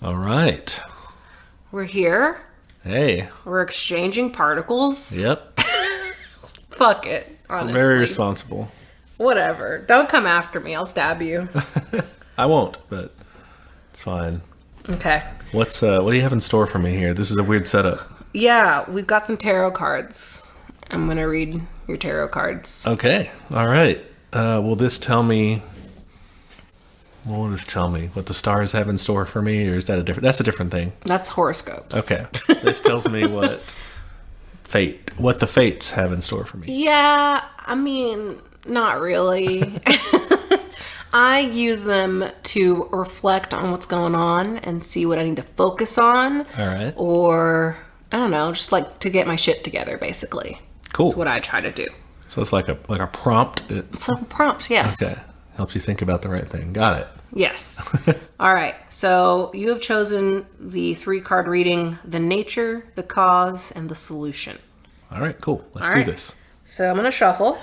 All right. We're here. Hey. We're exchanging particles. Yep. Fuck it, honestly. Very responsible. Whatever. Don't come after me. I'll stab you. I won't, but it's fine. Okay. What do you have in store for me here? This is a weird setup. Yeah, we've got some tarot cards. I'm going to read your tarot cards. Okay. All right. Will this tell me... What will this tell me? What the stars have in store for me? Or is that a different... That's a different thing. That's horoscopes. Okay. This tells me what the fates have in store for me. Yeah, I mean, not really. I use them to reflect on what's going on and see what I need to focus on. All right. Or, I don't know, just like to get my shit together, basically. Cool. That's what I try to do. So it's like a prompt. It's a prompt, yes. Okay. Helps you think about the right thing. Got it. Yes. All right. So you have chosen the 3-card reading, the nature, the cause, and the solution. All right, cool. Let's do this. So I'm going to shuffle.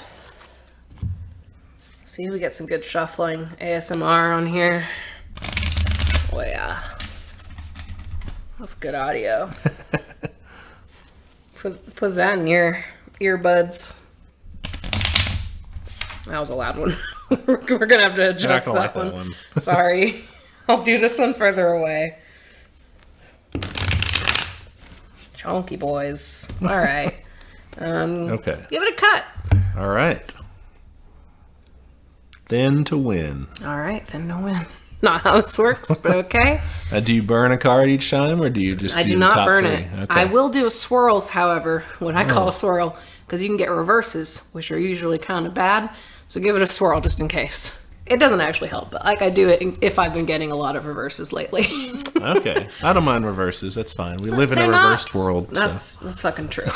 See if we get some good shuffling ASMR on here. Oh, yeah. That's good audio. Put that in your earbuds. That was a loud one. We're going to have to adjust that one. Sorry. I'll do this one further away. Chunky boys. All right. Okay. Give it a cut. All right. Thin to win. All right, thin to win. Not how this works, but okay. Do you burn a card each time, or do you just I do do the not top burn 3? it. Okay. I will do swirls, however, what I call a swirl, because you can get reverses, which are usually kind of bad. So give it a swirl just in case. It doesn't actually help, but like I do it if I've been getting a lot of reverses lately. Okay. I don't mind reverses. That's fine. We live in a reversed world. That's fucking true.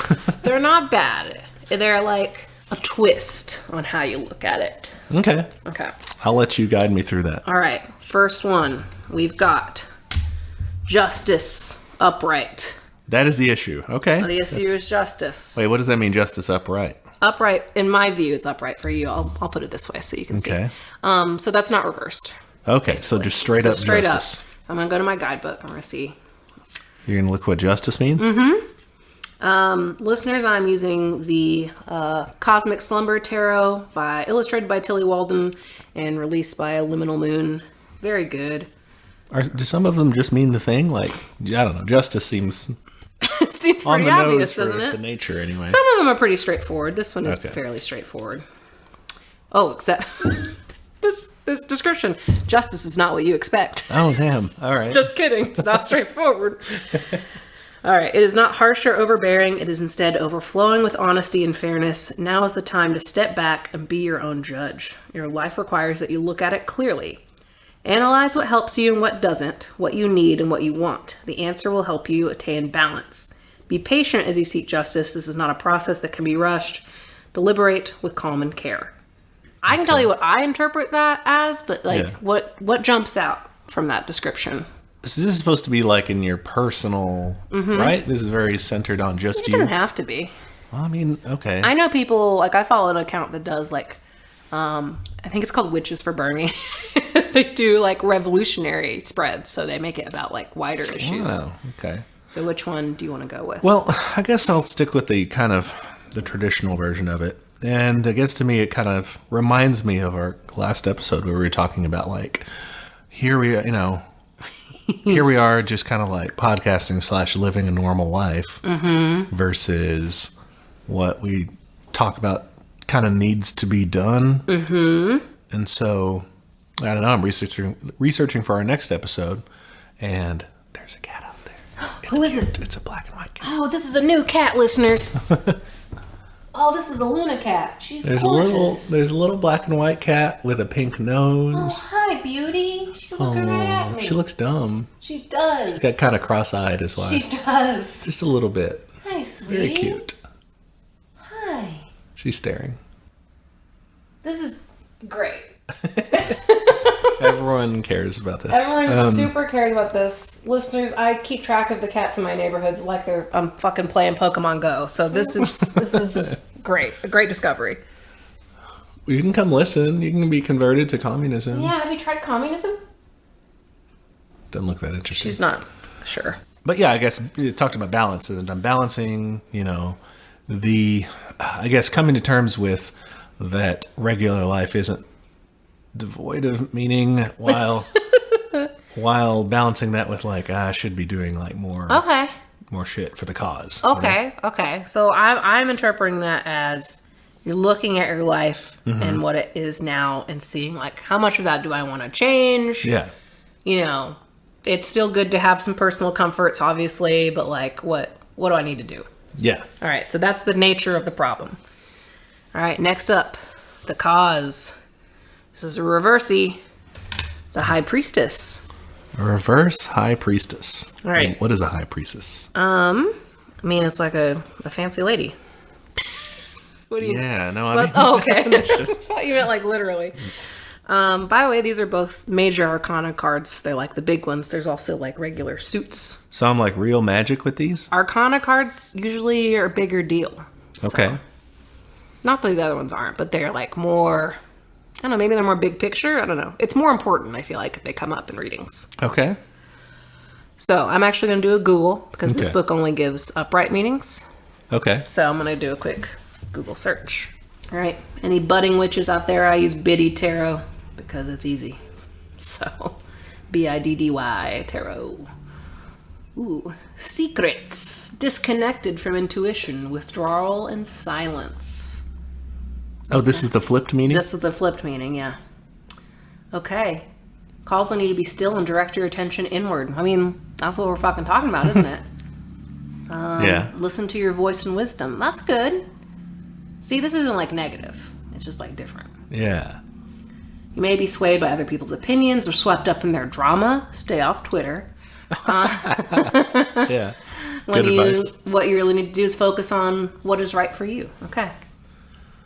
They're not bad. They're like a twist on how you look at it. Okay. Okay. I'll let you guide me through that. All right. First one. We've got justice upright. That is the issue. Okay. The issue is justice. Wait, what does that mean, justice upright? Upright, in my view, it's upright for you. I'll put it this way so you can see. So that's not reversed. Okay, basically. So just straight up justice. Up. I'm going to go to my guidebook. I'm going to see. You're going to look what justice means? Mm-hmm. Listeners, I'm using the Cosmic Slumber Tarot illustrated by Tilly Walden and released by Liminal Moon. Very good. Do some of them just mean the thing? Like, I don't know, justice seems... It seems pretty obvious, doesn't it? The nature, anyway. Some of them are pretty straightforward. This one is fairly straightforward. Oh, except this description. Justice is not what you expect. Oh, damn. All right. Just kidding. It's not straightforward. All right. It is not harsh or overbearing. It is instead overflowing with honesty and fairness. Now is the time to step back and be your own judge. Your life requires that you look at it clearly. Analyze what helps you and what doesn't, what you need and what you want. The answer will help you attain balance. Be patient as you seek justice. This is not a process that can be rushed. Deliberate with calm and care. I can tell you what I interpret that as, but what jumps out from that description? So this is supposed to be like in your personal, right? This is very centered on just you. It doesn't have to be. Well, I mean, okay. I know people, like I follow an account that does like, I think it's called Witches for Bernie. They do like revolutionary spreads, so they make it about like wider issues. Oh, okay. So which one do you want to go with? Well, I guess I'll stick with the kind of the traditional version of it. And I guess to me, it kind of reminds me of our last episode where we were talking about like, here we are, here we are just kind of like podcasting / living a normal life versus what we talk about kind of needs to be done. And so, I don't know, I'm researching for our next episode, and there's a cat out there. Who is it? It's a black and white cat. Oh, this is a new cat, listeners. Oh, this is a Luna cat. She's gorgeous. There's a little black and white cat with a pink nose. Oh, hi, beauty. She's looking right at me. She looks dumb. She does. She's got kind of cross-eyed as well. She does. Just a little bit. Hi, sweetie. Very cute. Hi. She's staring. This is great. Everyone cares about this. Everyone super cares about this. Listeners, I keep track of the cats in my neighborhoods like I'm fucking playing Pokemon Go. So this is great. A great discovery. You can come listen. You can be converted to communism. Yeah, have you tried communism? Doesn't look that interesting. She's not sure. But yeah, I guess you talked about balance, and I'm balancing, I guess coming to terms with that regular life isn't devoid of meaning while balancing that with I should be doing more shit for the cause. Okay. So I'm interpreting that as you're looking at your life and what it is now and seeing how much of that do I want to change? Yeah. It's still good to have some personal comforts, obviously, but what do I need to do? Yeah. All right. So that's the nature of the problem. All right. Next up, the cause. This is a reversey, the high priestess. A reverse high priestess. All right. What is a high priestess? It's like a fancy lady. What do you? Yeah, no, okay. I thought you meant literally. By the way, these are both major arcana cards. They're the big ones. There's also regular suits. So I'm real magic with these? Arcana cards usually are a bigger deal. Okay. Not that the other ones aren't, but they're more, I don't know, maybe they're more big picture. I don't know. It's more important, I feel if they come up in readings. Okay. So I'm actually going to do a Google because this book only gives upright meanings. Okay. So I'm going to do a quick Google search. All right. Any budding witches out there? I use Biddy Tarot because it's easy. So BIDDY Tarot. Ooh. Secrets. Disconnected from intuition. Withdrawal and silence. Oh, this is the flipped meaning? This is the flipped meaning, yeah. Okay. Calls on you to be still and direct your attention inward. That's what we're fucking talking about, isn't it? Yeah. Listen to your voice and wisdom. That's good. See, this isn't negative. It's just different. Yeah. You may be swayed by other people's opinions or swept up in their drama. Stay off Twitter. Yeah. Good advice. What you really need to do is focus on what is right for you. Okay.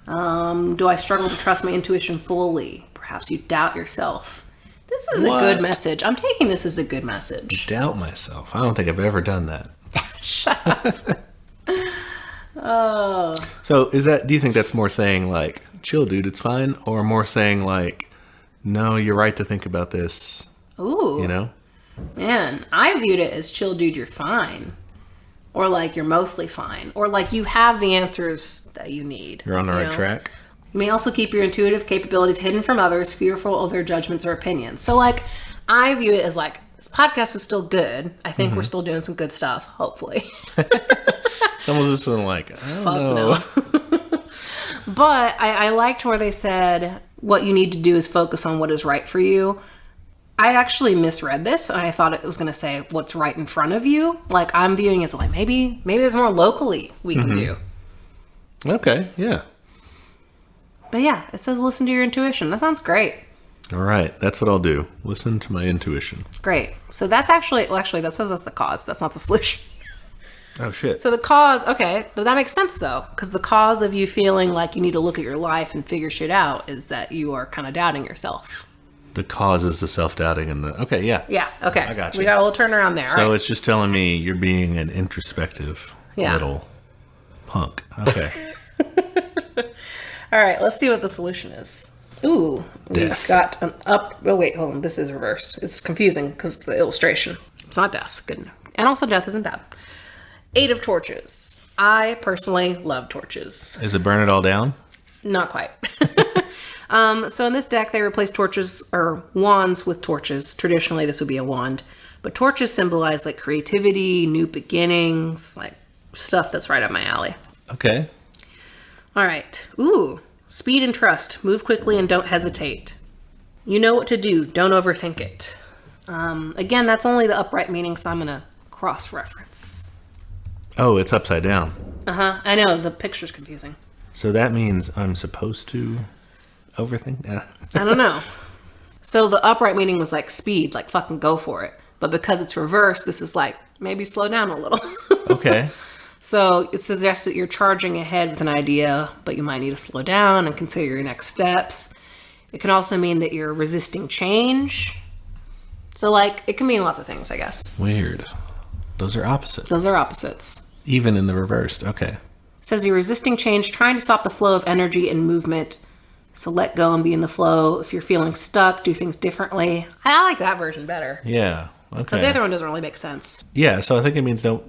Do I struggle to trust my intuition fully? Perhaps you doubt yourself. This is a good message. I'm taking this as a good message. Doubt myself. I don't think I've ever done that. Shut up. Oh. So do you think that's more saying chill dude, it's fine? Or more saying no, you're right to think about this? Ooh. Man, I viewed it as chill dude, you're fine. Or you're mostly fine. Or you have the answers that you need. You're on the right track. You may also keep your intuitive capabilities hidden from others, fearful of their judgments or opinions. So I view it as this podcast is still good. I think we're still doing some good stuff, hopefully. Someone's just I don't know. No. But I liked where they said what you need to do is focus on what is right for you. I actually misread this, and I thought it was going to say what's right in front of you. I'm viewing it as maybe there's more locally we can do. Okay, yeah. But yeah, it says listen to your intuition. That sounds great. All right, that's what I'll do. Listen to my intuition. Great. So that's that says that's the cause. That's not the solution. Oh, shit. So the cause, okay, but that makes sense though, because the cause of you feeling you need to look at your life and figure shit out is that you are kind of doubting yourself. The cause is the self-doubting and the... Okay, yeah. Yeah, okay. I got you. We got a little turnaround there. So right? it's just telling me you're being an introspective little punk. Okay. All right, let's see what the solution is. Ooh, Death. We've got an up... Oh, wait, hold on. This is reversed. It's confusing because the illustration. It's not death. Good. And also death isn't bad. 8 of torches. I personally love torches. Is it burn it all down? Not quite. So in this deck, they replace torches or wands with torches. Traditionally, this would be a wand. But torches symbolize creativity, new beginnings, stuff that's right up my alley. Okay. All right. Ooh. Speed and trust. Move quickly and don't hesitate. You know what to do. Don't overthink it. Again, that's only the upright meaning, so I'm going to cross-reference. Oh, it's upside down. Uh-huh. I know. The picture's confusing. So that means I'm supposed to overthink? Yeah. I don't know. So the upright meaning was speed, fucking go for it. But because it's reversed, this is maybe slow down a little. Okay. So it suggests that you're charging ahead with an idea, but you might need to slow down and consider your next steps. It can also mean that you're resisting change. So it can mean lots of things, I guess. Weird. Those are opposites. Those are opposites. Even in the reversed. Okay. It says you're resisting change, trying to stop the flow of energy and movement. So let go and be in the flow. If you're feeling stuck, do things differently. I like that version better. Yeah. Because the other one doesn't really make sense. Yeah, so I think it means don't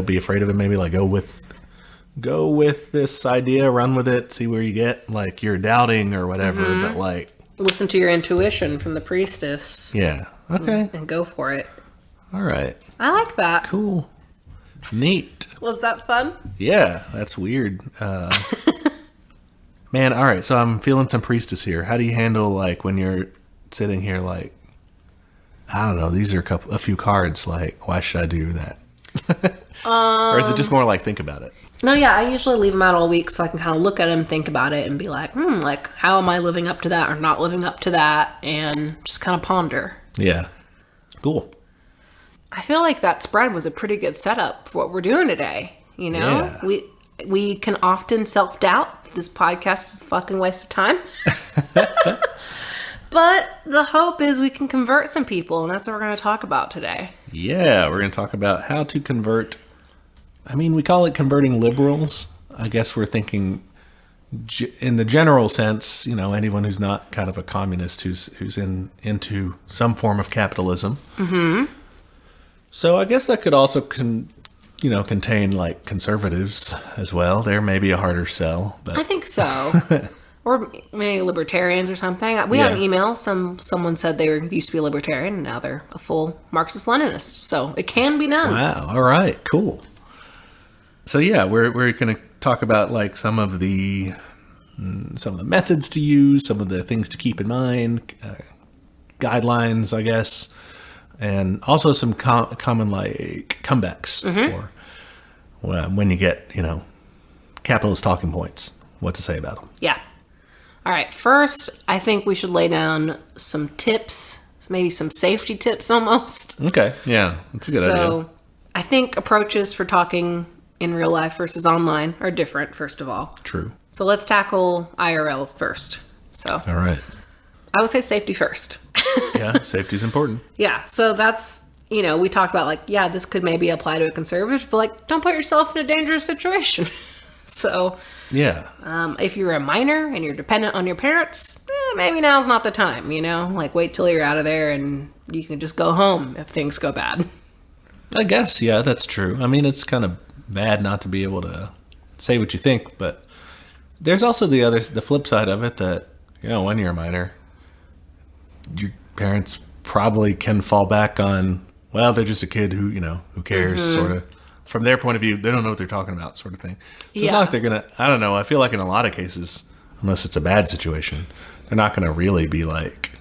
be afraid of it. Maybe like go with this idea, run with it, see where you get. Like you're doubting or whatever, but like listen to your intuition from the priestess. Yeah. Okay. And go for it. All right. I like that. Cool. Neat. Was that fun? Yeah, that's weird. Man, all right. So I'm feeling some priestess here. How do you handle like when you're sitting here like, I don't know, these are a few cards. Like, why should I do that? Or is it just more like think about it? No, yeah, I usually leave them out all week so I can kind of look at them, think about it, and be like, like, how am I living up to that or not living up to that? And just kind of ponder. Yeah. Cool. I feel like that spread was a pretty good setup for what we're doing today. You know, Yeah. we can often self-doubt. This podcast is a fucking waste of time. But the hope is we can convert some people, and that's what we're going to talk about today. Yeah, we're going to talk about how to convert. I mean, we call it converting liberals. I guess we're thinking in the general sense, anyone who's not kind of a communist who's into some form of capitalism. Mm-hmm. So I guess that could also contain like conservatives as well. There may be a harder sell, but I think so. Or maybe libertarians or something. We got an email. Someone said they used to be a libertarian, and now they're a full Marxist-Leninist. So it can be done. Wow. All right. Cool. So yeah, we're going to talk about like some of the methods to use, some of the things to keep in mind, guidelines, I guess, and also some common like comebacks for when you get capitalist talking points. What to say about them? Yeah. All right. First, I think we should lay down some tips, maybe some safety tips almost. Okay. Yeah. That's a good idea. So I think approaches for talking in real life versus online are different, first of all. True. So let's tackle IRL first. So all right. I would say safety first. Yeah. Safety is important. Yeah. So that's, we talked about like, yeah, this could maybe apply to a conservative, but like, don't put yourself in a dangerous situation. So yeah. If you're a minor and you're dependent on your parents, maybe now's not the time, like wait till you're out of there and you can just go home if things go bad. I guess, yeah, that's true. I mean, it's kind of bad not to be able to say what you think, but there's also the flip side of it that, when you're a minor, your parents probably can fall back on, well, they're just a kid who cares, sort of. From their point of view, they don't know what they're talking about, sort of thing. So it's not like they're going to, I don't know, I feel like in a lot of cases, unless it's a bad situation, they're not going to really be like,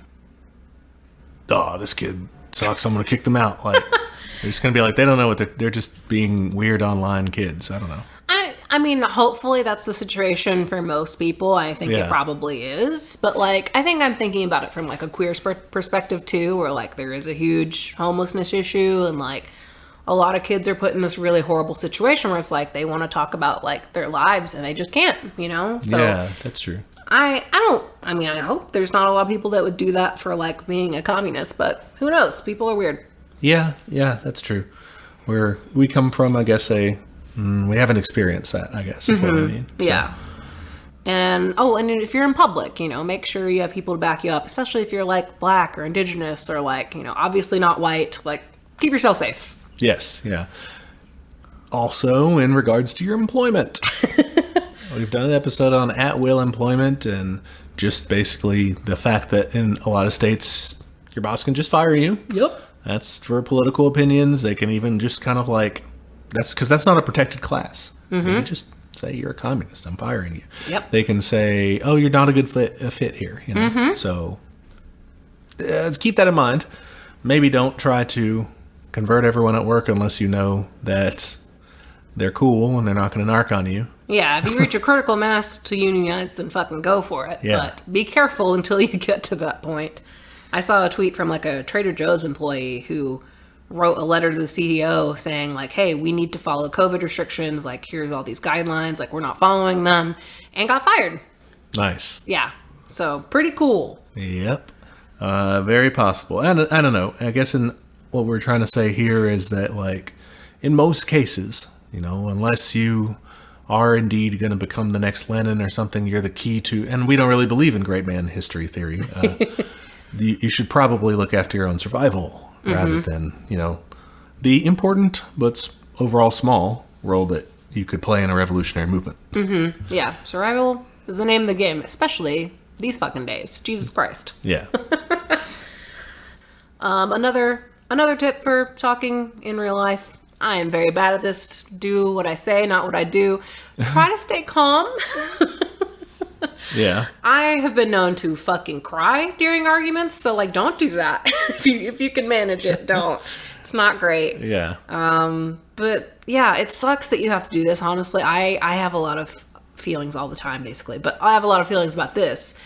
oh, this kid sucks, I'm going to kick them out. Like, they're just going to be like, they don't know what they're just being weird online kids. I don't know. I mean, hopefully that's the situation for most people. I think it probably is. But, like, I think I'm thinking about it from, like, a queer perspective, too, where, like, there is a huge homelessness issue and, like, a lot of kids are put in this really horrible situation where it's like they want to talk about, like, their lives and they just can't, So yeah, that's true. I hope there's not a lot of people that would do that for, like, being a communist, but who knows? People are weird. Yeah, that's true. We come from, I guess, we haven't experienced that, I guess, is what I mean. So. Yeah. And if you're in public, make sure you have people to back you up, especially if you're, like, black or indigenous or, like, obviously not white. Like, keep yourself safe. Yes, yeah. Also, in regards to your employment. We've done an episode on at-will employment and just basically the fact that in a lot of states, your boss can just fire you. Yep. That's for political opinions. They can even just kind of like... That's because that's not a protected class. Mm-hmm. They can just say, you're a communist, I'm firing you. Yep. They can say, oh, you're not a good fit here. Mm-hmm. So keep that in mind. Maybe don't try to convert everyone at work unless you know that they're cool and they're not going to narc on you. Yeah, if you reach a critical mass to unionize, then fucking go for it. Yeah. But be careful until you get to that point. I saw a tweet from like a Trader Joe's employee who wrote a letter to the CEO saying like, hey, we need to follow COVID restrictions. Like, here's all these guidelines. Like, we're not following them, and got fired. Nice. Yeah. So pretty cool. Yep. Very possible. I don't know. I guess what we're trying to say here is that like in most cases, unless you are indeed going to become the next Lenin or something, you're the key to, and we don't really believe in great man history theory. You should probably look after your own survival rather than, the important but overall small role that you could play in a revolutionary movement. Yeah, survival is the name of the game, especially these fucking days. Jesus Christ. Yeah. Another tip for talking in real life. I am very bad at this. Do what I say, not what I do. Try to stay calm. Yeah. I have been known to fucking cry during arguments, so like don't do that. if you can manage it, don't. It's not great. Yeah. But yeah, it sucks that you have to do this, honestly. I have a lot of feelings all the time, basically. But I have a lot of feelings about this.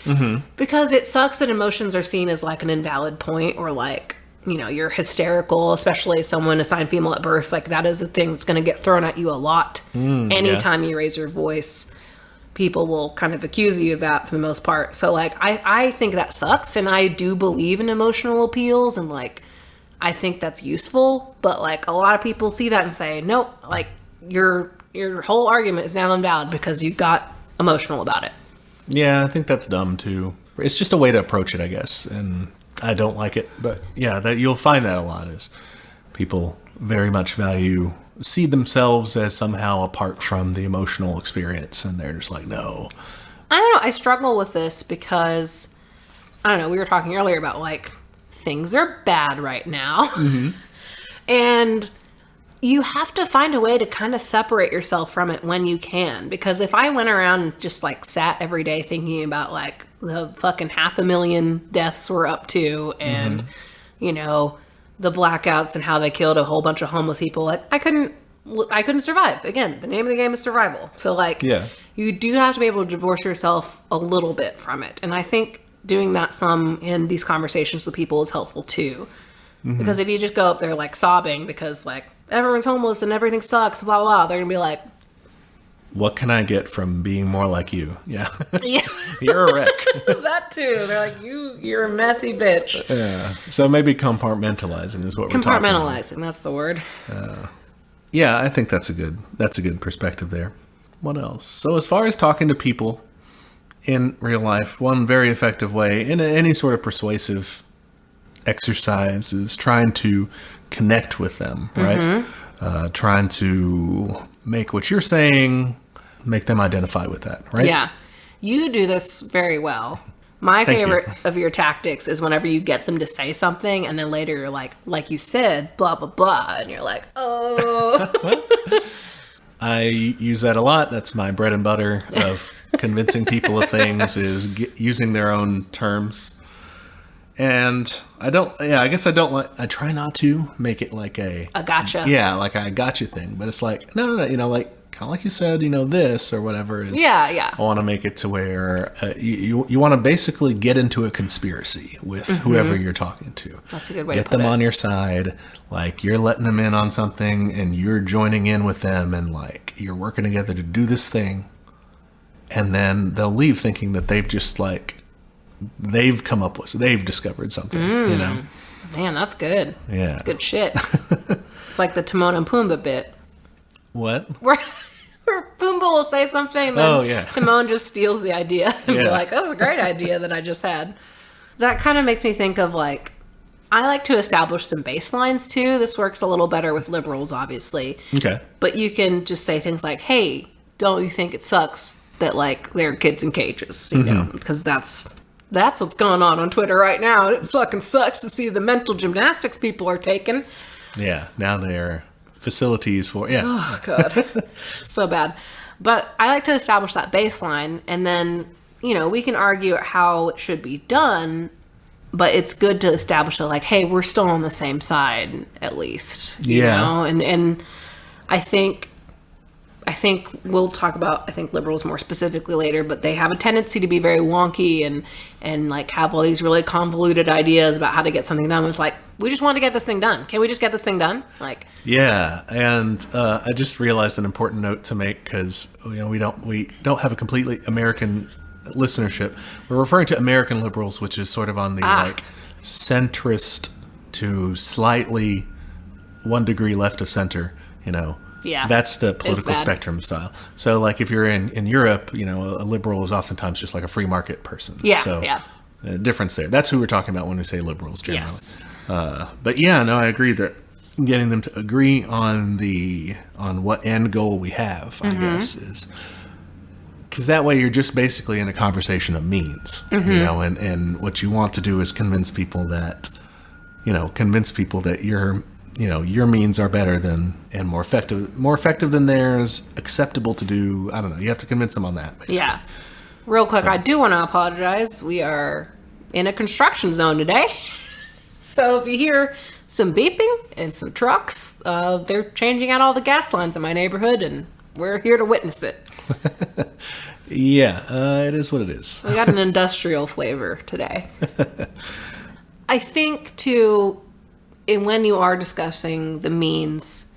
Because it sucks that emotions are seen as like an invalid point, or like, you're hysterical, especially someone assigned female at birth. Like that is a thing that's going to get thrown at you a lot. Anytime you raise your voice, people will kind of accuse you of that for the most part. So like, I think that sucks. And I do believe in emotional appeals, and like, I think that's useful. But like a lot of people see that and say, nope, like your whole argument is now invalid because you got emotional about it. Yeah, I think that's dumb too. It's just a way to approach it, I guess. And I don't like it, but yeah, that you'll find that a lot is people very much see themselves as somehow apart from the emotional experience, and they're just like, no. I don't know. I struggle with this because, I don't know, we were talking earlier about like, things are bad right now. And you have to find a way to kind of separate yourself from it when you can. Because if I went around and just like sat every day thinking about like the fucking 500,000 deaths we're up to, and, the blackouts and how they killed a whole bunch of homeless people, like I couldn't survive. Again, the name of the game is survival. So like, you do have to be able to divorce yourself a little bit from it. And I think doing that some in these conversations with people is helpful too. Because if you just go up there like sobbing because like everyone's homeless and everything sucks, blah, blah, blah, they're gonna be like, what can I get from being more like you? Yeah. Yeah. You're a wreck. That too. They're like, you're a messy bitch. Yeah. So maybe compartmentalizing is what we're talking about. Compartmentalizing, that's the word. Yeah, I think that's a good perspective there. What else? So as far as talking to people in real life, one very effective way in any sort of persuasive exercise is trying to connect with them, right? Trying to make what you're saying, make them identify with that, right? Yeah. You do this very well. My favorite of your tactics is whenever you get them to say something and then later you're like you said, blah, blah, blah. And you're like, oh. I use that a lot. That's my bread and butter of convincing people of things is using their own terms. And I try not to make it like a gotcha. Yeah, like a gotcha thing. But it's like, no, like, kind of like you said, this or whatever is. Yeah. I want to make it to where you want to basically get into a conspiracy with whoever you're talking to. That's a good way to put it. Get them on your side. Like, you're letting them in on something and you're joining in with them and like, you're working together to do this thing. And then they'll leave thinking that they've just like, they've discovered something, Man, that's good. Yeah. That's good shit. It's like the Timon and Pumbaa bit. What? Where Pumbaa will say something, then Timon just steals the idea and be like, that's a great idea that I just had. That kind of makes me think of like, I like to establish some baselines too. This works a little better with liberals, obviously. Okay. But you can just say things like, hey, don't you think it sucks that like there are kids in cages, because that's what's going on Twitter right now. It fucking sucks to see the mental gymnastics people are taking. Yeah, now they're facilities for, Oh, God. So bad. But I like to establish that baseline, and then, we can argue how it should be done, but it's good to establish that, like, hey, we're still on the same side, at least. You know? And I think we'll talk about, liberals more specifically later, but they have a tendency to be very wonky and like have all these really convoluted ideas about how to get something done. It's like, we just want to get this thing done. Can we just get this thing done? Like, yeah. And I just realized an important note to make because, we don't have a completely American listenership. We're referring to American liberals, which is sort of on the like centrist to slightly 1 degree left of center, Yeah, that's the political spectrum style. So, like, if you're in Europe, a liberal is oftentimes just like a free market person. Yeah, so, yeah. Difference there. That's who we're talking about when we say liberals, generally. Yes. But yeah, no, I agree that getting them to agree on what end goal we have, I guess, is because that way you're just basically in a conversation of means, and what you want to do is convince people that your means are better than and more effective than theirs, acceptable to do. I don't know. You have to convince them on that, basically. Yeah. Real quick, I do want to apologize. We are in a construction zone today. So if you hear some beeping and some trucks, they're changing out all the gas lines in my neighborhood, and we're here to witness it. Yeah, it is what it is. We got an industrial flavor today. I think, too, when you are discussing the means,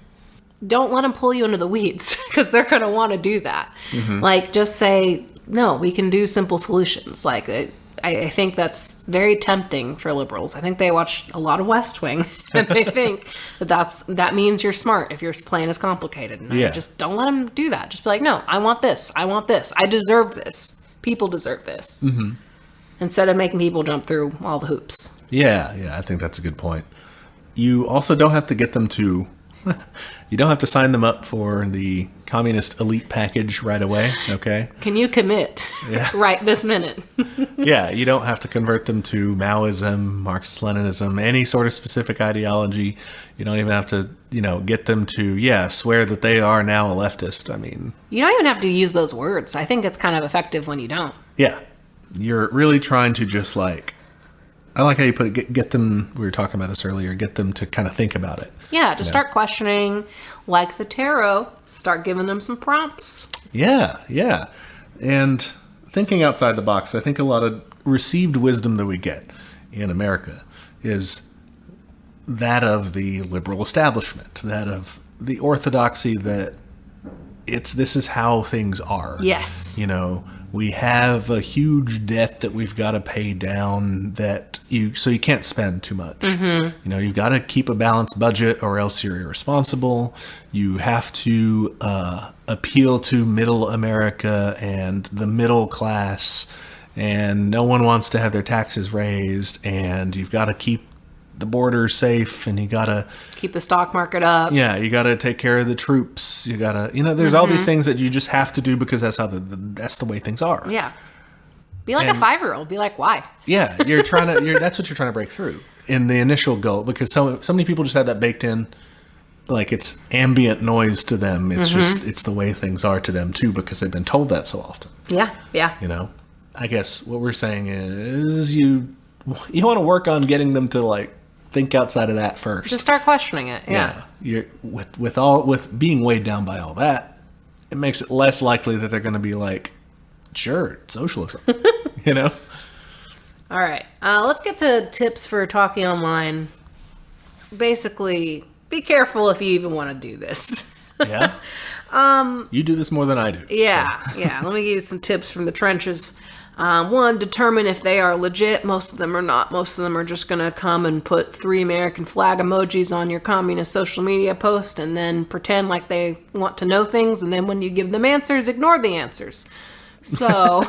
don't let them pull you into the weeds, because they're going to want to do that. Like, just say, no, we can do simple solutions. Like, I think that's very tempting for liberals. I think they watch a lot of West Wing, and they think that means you're smart if your plan is complicated. And I just don't let them do that. Just be like, no, I want this. I want this. I deserve this. People deserve this. Instead of making people jump through all the hoops. Yeah, I think that's a good point. You also don't have to get them to... You don't have to sign them up for the communist elite package right away, okay? Can you commit right this minute? Yeah, you don't have to convert them to Maoism, Marxist-Leninism, any sort of specific ideology. You don't even have to, get them to, swear that they are now a leftist. I mean... You don't even have to use those words. I think it's kind of effective when you don't. Yeah. You're really trying to just I like how you put it, get them, we were talking about this earlier, get them to kind of think about it. Yeah, just start questioning, like the tarot, start giving them some prompts. Yeah. And thinking outside the box, I think a lot of received wisdom that we get in America is that of the liberal establishment, that of the orthodoxy that this is how things are. Yes. We have a huge debt that we've got to pay down so you can't spend too much. You've got to keep a balanced budget or else you're irresponsible. You have to appeal to middle America and the middle class, and no one wants to have their taxes raised, and you've got to keep the border safe, and you got to keep the stock market up. Yeah, you got to take care of the troops. You got to, there's all these things that you just have to do because that's how that's the way things are. Yeah. Be like a 5-year-old. Be like, why? Yeah, that's what you're trying to break through in the initial goal, because so many people just have that baked in, like it's ambient noise to them. It's just, it's the way things are to them too, because they've been told that so often. Yeah. I guess what we're saying is you want to work on getting them to think outside of that first. Just start questioning it. Yeah. You're with being weighed down by all that, it makes it less likely that they're going to be like, sure, socialism. All right. Let's get to tips for talking online. Basically, be careful if you even want to do this. Yeah. You do this more than I do. Yeah. So. Yeah. Let me give you some tips from the trenches. One, determine if they are legit. Most of them are not. Most of them are just going to come and put 3 American flag emojis on your communist social media post and then pretend like they want to know things. And then when you give them answers, ignore the answers. So...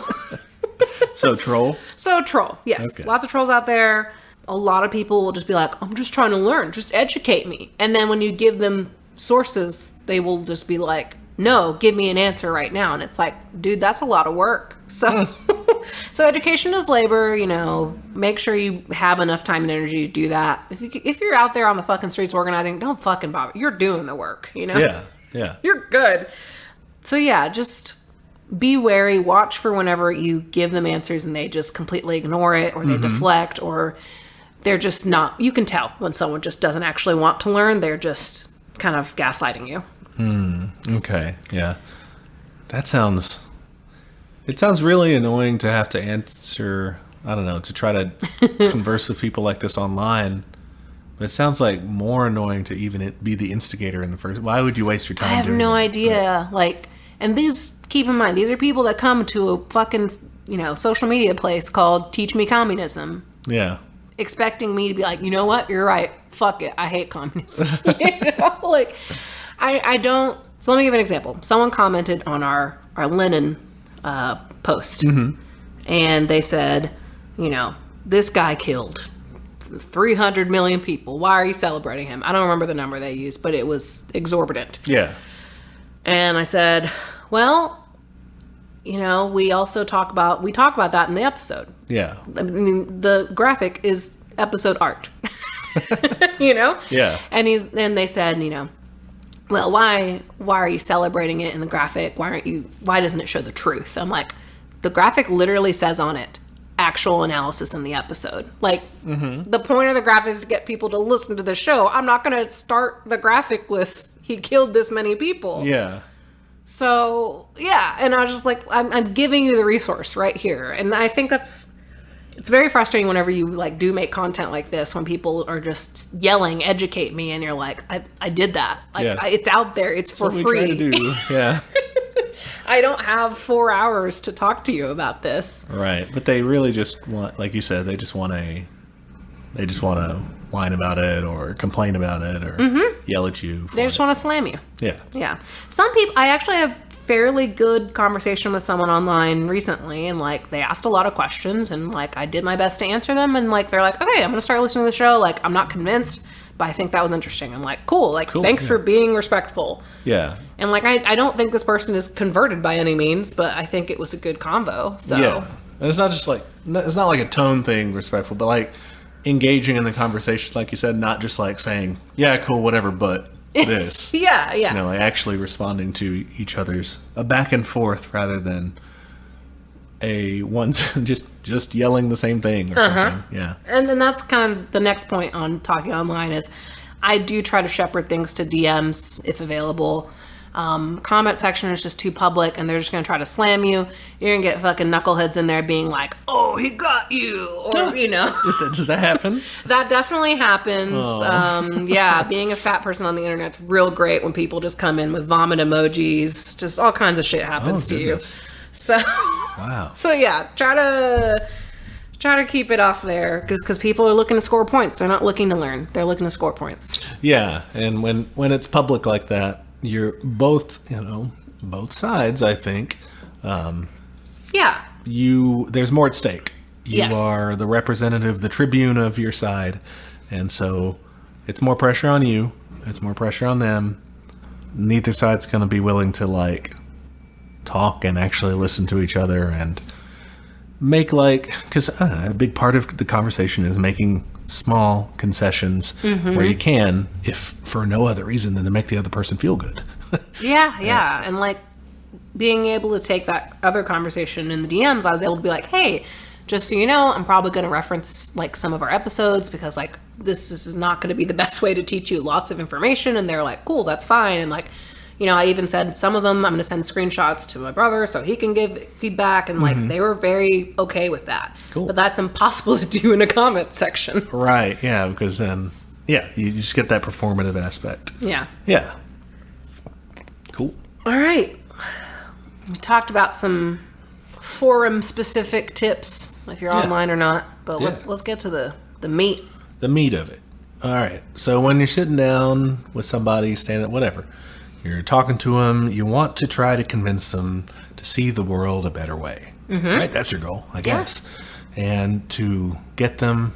So troll? So troll, yes. Okay. Lots of trolls out there. A lot of people will just be like, I'm just trying to learn. Just educate me. And then when you give them sources, they will just be like, no, give me an answer right now. And it's like, dude, that's a lot of work. So so education is labor, make sure you have enough time and energy to do that. If you're out there on the fucking streets organizing, don't fucking bother. You're doing the work, Yeah. You're good. So yeah, just be wary. Watch for whenever you give them answers and they just completely ignore it, or they deflect, or they're just not. You can tell when someone just doesn't actually want to learn. They're just kind of gaslighting you. Okay. Yeah. It sounds really annoying to have to answer, I don't know, to try to converse with people like this online. But it sounds like more annoying to even be the instigator in the first. Why would you waste your time I have doing no that? idea. And keep in mind, these are people that come to a fucking, social media place called Teachmecommunism. Yeah. Expecting me to be like, you know what? You're right. Fuck it. I hate communism. I don't. So let me give an example. Someone commented on our Lenin post. And they said, this guy killed 300 million people. Why are you celebrating him? I don't remember the number they used, but it was exorbitant. Yeah. And I said, well, you know, we talk about that in the episode. Yeah. I mean, the graphic is episode art. You know? Yeah. And they said, you know, well, why are you celebrating it in the graphic? Why doesn't it show the truth? I'm like, the graphic literally says on it, actual analysis in the episode. Like, the point of the graphic is to get people to listen to the show. I'm not going to start the graphic with, he killed this many people. Yeah. So, yeah. And I was just like, I'm giving you the resource right here. And I think it's very frustrating whenever you like do make content like this, when people are just yelling, educate me. And you're like, I did that. Like, it's out there. It's for free. Try to do. Yeah. I don't have 4 hours to talk to you about this. Right. But they really just want, like you said, they just want to whine about it or complain about it or yell at you. They just want to slam you. Yeah. Yeah. Some people, I actually had a fairly good conversation with someone online recently, and like they asked a lot of questions, and like I did my best to answer them, and like they're like, okay, I'm going to start listening to the show. Like, I'm not convinced, but I think that was interesting. I'm like, cool. Like, thanks for being respectful. Yeah. And like, I don't think this person is converted by any means, but I think it was a good convo. So yeah. And it's not just like, it's not like a tone thing, respectful, but like engaging in the conversation, like you said, not just like saying, yeah, cool, whatever, but this. Yeah. You know, like actually responding to each other's, a back and forth rather than just yelling the same thing or something. Yeah. And then that's kind of the next point on talking online is I do try to shepherd things to DMs if available. Comment section is just too public, and they're just going to try to slam you. You're going to get fucking knuckleheads in there being like, oh, he got you. Or, you know. Does that happen? That definitely happens. Oh. Yeah, being a fat person on the internet's real great when people just come in with vomit emojis. Just all kinds of shit happens to you. So, wow. So yeah, try to keep it off there because people are looking to score points. They're not looking to learn. They're looking to score points. Yeah, and when it's public like that, you're both sides, I think. Yeah. There's more at stake. You Yes. are the representative, the tribune of your side. And so it's more pressure on you. It's more pressure on them. Neither side's going to be willing to like talk and actually listen to each other and make because a big part of the conversation is making small concessions where you can, if for no other reason than to make the other person feel good. Yeah. And like being able to take that other conversation in the DMs, I was able to be like, hey, just so you know, I'm probably going to reference like some of our episodes because like this is not going to be the best way to teach you lots of information. And they're like, cool, that's fine. And like, you know, I even said some of them I'm going to send screenshots to my brother so he can give feedback. And like, they were very okay with that. Cool. But that's impossible to do in a comment section. Right. Yeah. Because then, you just get that performative aspect. Yeah. Yeah. Cool. All right. We talked about some forum-specific tips, if you're online or not. But let's get to the meat. The meat of it. All right. So when you're sitting down with somebody, standing, whatever, you're talking to them, you want to try to convince them to see the world a better way. Right? That's your goal, I guess. And to get them,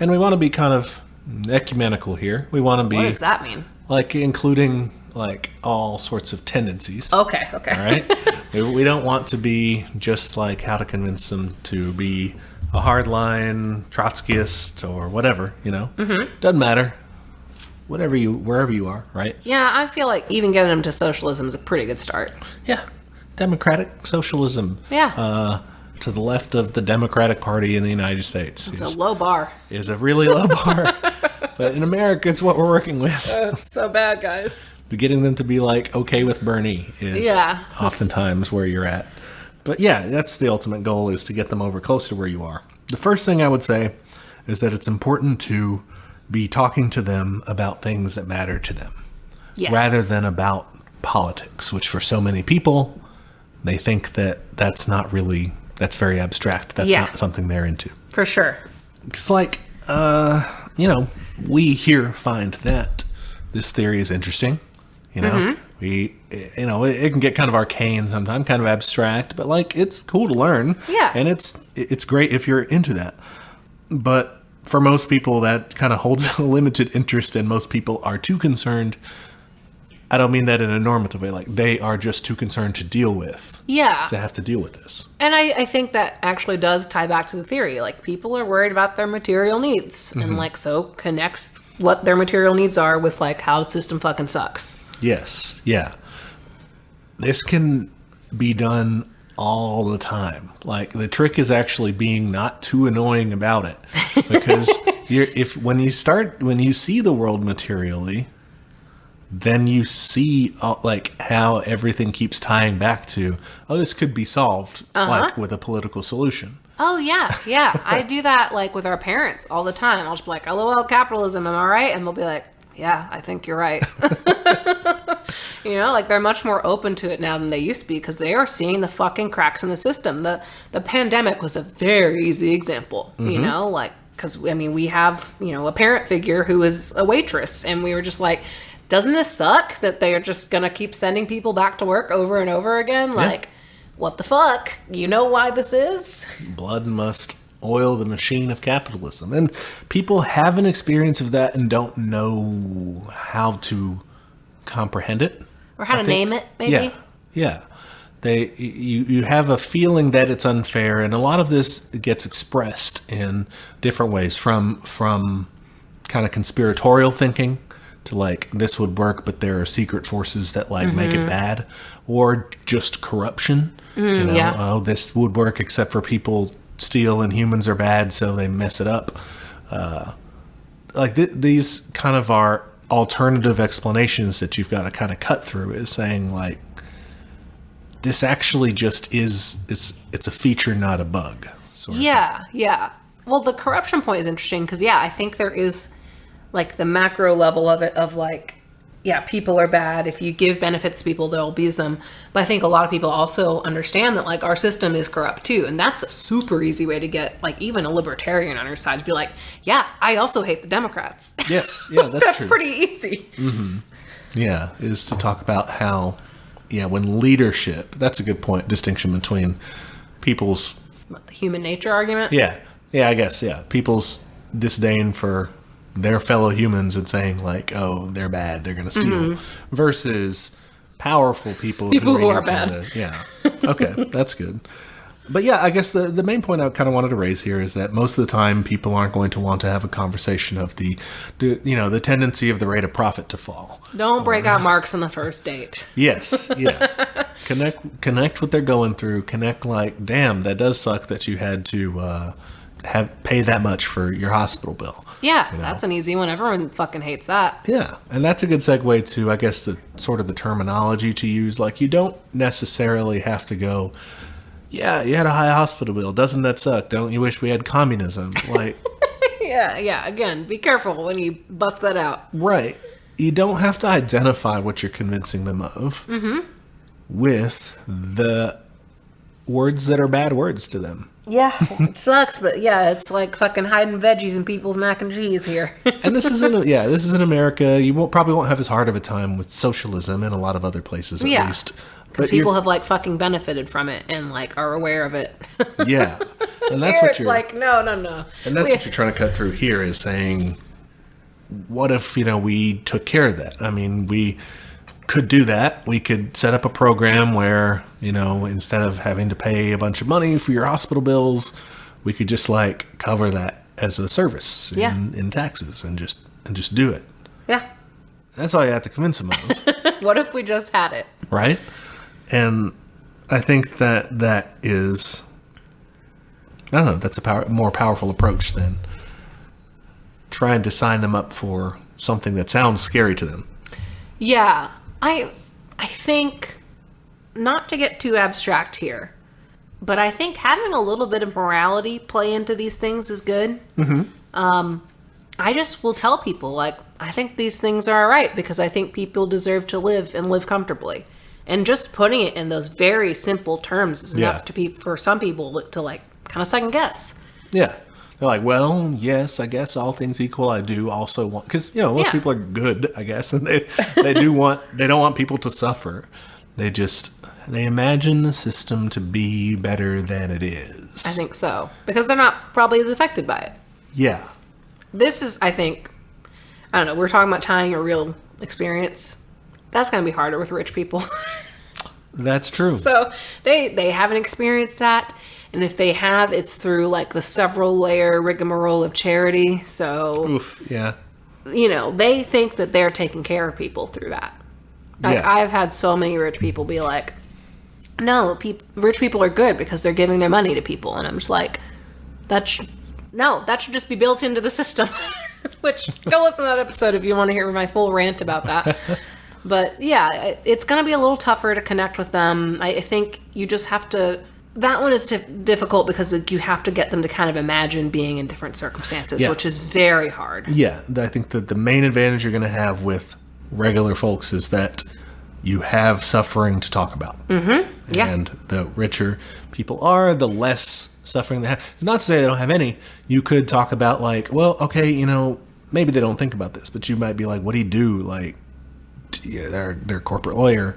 and we want to be kind of ecumenical here. We want to be. What does that mean? Like including like all sorts of tendencies. Okay. All right. We don't want to be just like how to convince them to be a hardline Trotskyist or whatever, Doesn't matter. Wherever you are, right? Yeah, I feel like even getting them to socialism is a pretty good start. Yeah. Democratic socialism. Yeah. To the left of the Democratic Party in the United States. It's a low bar. Is a really low bar. But in America, it's what we're working with. It's so bad, guys. Getting them to be like okay with Bernie is oftentimes where you're at. But yeah, that's the ultimate goal, is to get them over close to where you are. The first thing I would say is that it's important to be talking to them about things that matter to them. Yes. Rather than about politics, which for so many people, they think that's very abstract. That's not something they're into. For sure. It's like, we here find that this theory is interesting. We, it can get kind of arcane sometimes, kind of abstract, but like it's cool to learn. Yeah. And it's great if you're into that. But for most people, that kind of holds a limited interest, and most people are too concerned. I don't mean that in a normative way. Like, they are just too concerned to deal with. Yeah. To have to deal with this. And I think that actually does tie back to the theory. Like, people are worried about their material needs. And, like, so connect what their material needs are with, like, how the system fucking sucks. Yes. Yeah. This can be done all the time. Like, the trick is actually being not too annoying about it. Because when you see the world materially, then you see like how everything keeps tying back to, this could be solved like with a political solution. Oh yeah, yeah. I do that like with our parents all the time. I'll just be like, "LOL, capitalism, am I right?" And they'll be like, "Yeah, I think you're right." You know, like they're much more open to it now than they used to be because they are seeing the fucking cracks in the system. The pandemic was a very easy example. You know, like because I mean we have a parent figure who is a waitress, and we were just like, doesn't this suck that they are just going to keep sending people back to work over and over again? Like, what the fuck? You know why this is? Blood must oil the machine of capitalism. And people have an experience of that and don't know how to comprehend it. Or how to name it, maybe? Yeah, yeah. You have a feeling that it's unfair, and a lot of this gets expressed in different ways, from kind of conspiratorial thinking, to like, this would work, but there are secret forces that like make it bad, or just corruption. This would work except for people steal and humans are bad, so they mess it up. These kind of are alternative explanations that you've got to kind of cut through, is saying like, this actually just it's a feature, not a bug. Yeah. Well, the corruption point is interesting because I think there is like the macro level of it, of like, people are bad. If you give benefits to people, they'll abuse them. But I think a lot of people also understand that like our system is corrupt too. And that's a super easy way to get like even a libertarian on your side to be like, I also hate the Democrats. Yes. Yeah, that's true. Pretty easy. Mm-hmm. Yeah, is to talk about how, when leadership, that's a good point, distinction between people's... The human nature argument? Yeah, I guess, people's disdain for their fellow humans and saying like, oh, they're bad, they're going to steal, versus powerful people who are bad. Okay, that's good. But I guess the main point I kind of wanted to raise here is that most of the time people aren't going to want to have a conversation of the tendency of the rate of profit to fall. Don't break out Marx on the first date. Yes, Connect what they're going through. Connect like, damn, that does suck that you had to pay that much for your hospital bill. Yeah, that's an easy one. Everyone fucking hates that. Yeah, and that's a good segue to, I guess, the sort of the terminology to use. Like, you don't necessarily have to go, you had a high hospital bill. Doesn't that suck? Don't you wish we had communism? Like, yeah. Again, be careful when you bust that out. Right. You don't have to identify what you're convincing them of with the words that are bad words to them. Yeah, it sucks, but it's like fucking hiding veggies in people's mac and cheese here. And this is in America. You probably won't have as hard of a time with socialism in a lot of other places, at least. Because people have like fucking benefited from it and like are aware of it. Yeah, and that's here what you're like, no. And that's what you're trying to cut through here, is saying, what if we took care of that? I mean, we could do that. We could set up a program where, instead of having to pay a bunch of money for your hospital bills, we could just like cover that as a service in taxes and just do it. Yeah. That's all you have to convince them of. What if we just had it? Right? And I think that is, I don't know, that's a more powerful approach than trying to sign them up for something that sounds scary to them. Yeah. I think, not to get too abstract here, but I think having a little bit of morality play into these things is good. I just will tell people, like, I think these things are all right because I think people deserve to live and live comfortably. And just putting it in those very simple terms is enough for some people to, like, kind of second guess. Yeah. They're like, well, yes, I guess all things equal, I do also want, because, most people are good, I guess, and they don't want people to suffer. They imagine the system to be better than it is. I think so. Because they're not probably as affected by it. Yeah. This is, I think, I don't know, we're talking about tying a real experience. That's going to be harder with rich people. That's true. So they haven't experienced that. And if they have, it's through like the several layer rigmarole of charity. So, Oof, yeah. You know, they think that they're taking care of people through that. Like, Yeah. I've had so many rich people be like, no, rich people are good because they're giving their money to people. And I'm just like, that should just be built into the system. Which, go listen to that episode if you want to hear my full rant about that. But yeah, it's going to be a little tougher to connect with them. I think you just have to... That one is difficult because you have to get them to kind of imagine being in different circumstances, which is very hard. Yeah, I think that the main advantage you're going to have with regular folks is that you have suffering to talk about. Mm-hmm. Yeah. And the richer people are, the less suffering they have. It's not to say they don't have any. You could talk about like, well, okay, you know, maybe they don't think about this, but you might be like, what do you do? Like, they're a corporate lawyer.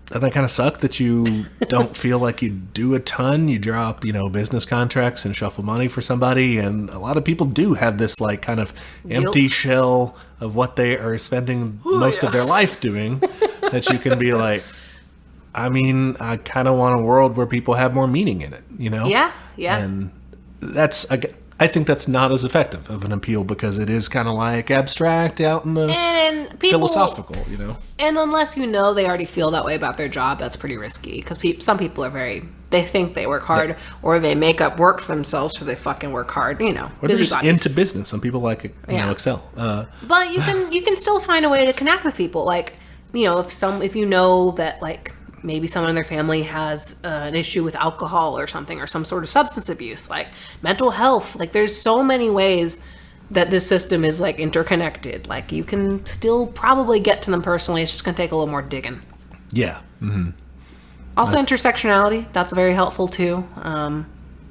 Doesn't that kind of suck that you don't feel like you do a ton? You drop, business contracts and shuffle money for somebody. And a lot of people do have this like kind of empty shell of what they are spending most of their life doing, that you can be like, I mean, I kind of want a world where people have more meaning in it, Yeah, yeah. And I think that's not as effective of an appeal because it is kind of like abstract out in the philosophical, And unless you know they already feel that way about their job, that's pretty risky because some people are they think they work hard or they make up work for themselves so they fucking work hard, Or they're just into business. Some people like Excel. But you can still find a way to connect with people. Like, if you know that like maybe someone in their family has an issue with alcohol or something, or some sort of substance abuse, like mental health. Like, there's so many ways that this system is like interconnected. Like, you can still probably get to them personally. It's just going to take a little more digging. Yeah. Mm-hmm. Also, intersectionality. That's very helpful too.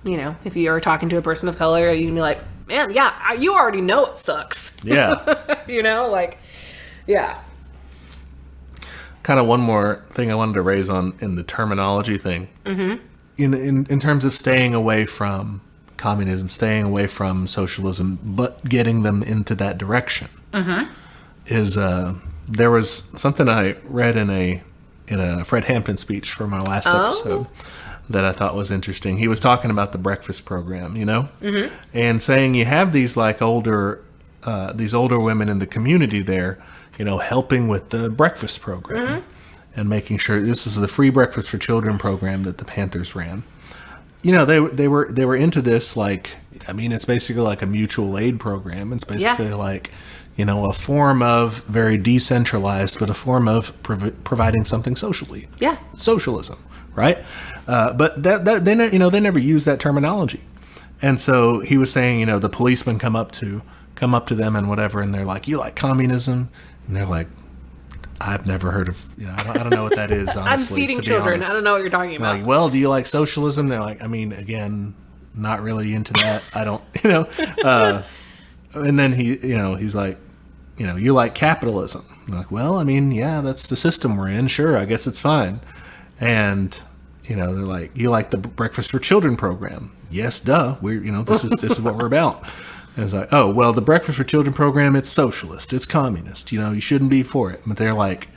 If you are talking to a person of color, you can be like, man, yeah, you already know it sucks. Yeah. Yeah. Kind of one more thing I wanted to raise on in the terminology thing. Mm-hmm. In terms of staying away from communism, staying away from socialism, but getting them into that direction, is there was something I read in a Fred Hampton speech from our last episode that I thought was interesting. He was talking about the breakfast program, and saying you have these like older women in the community there, helping with the breakfast program and making sure this was the free breakfast for children program that the Panthers ran. They were into this, like, I mean, it's basically like a mutual aid program. It's basically like, a form of very decentralized, but a form of providing something socially. Yeah. Socialism, right? But they never use that terminology. And so he was saying, the policemen come up to them and whatever, and they're like, you like communism? And they're like, I've never heard of, I don't know what that is, honestly. I'm feeding children. I don't know what you're talking about. Like, well, do you like socialism? They're like, I mean, again, not really into that. I don't, and then he's like, you like capitalism. I'm like, well, I mean, yeah, that's the system we're in. Sure, I guess it's fine. And, they're like, you like the Breakfast for Children program? Yes, duh. We're, this is what we're about. And it's like, oh, well, the Breakfast for Children program, it's socialist, it's communist, you shouldn't be for it. But they're like,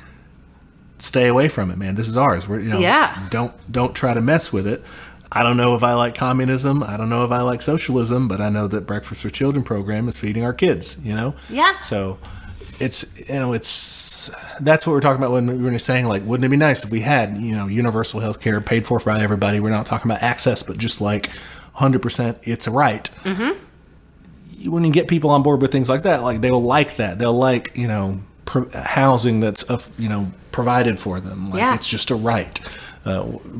stay away from it, man. This is ours. We're, don't try to mess with it. I don't know if I like communism. I don't know if I like socialism, but I know that Breakfast for Children program is feeding our kids, Yeah. So it's that's what we're talking about when we were saying, like, wouldn't it be nice if we had, universal health care paid for by everybody? We're not talking about access, but just like 100% it's a right. Mm-hmm. When you get people on board with things like that, like, they'll like that. They'll like, housing that's, provided for them. Like, it's just a right.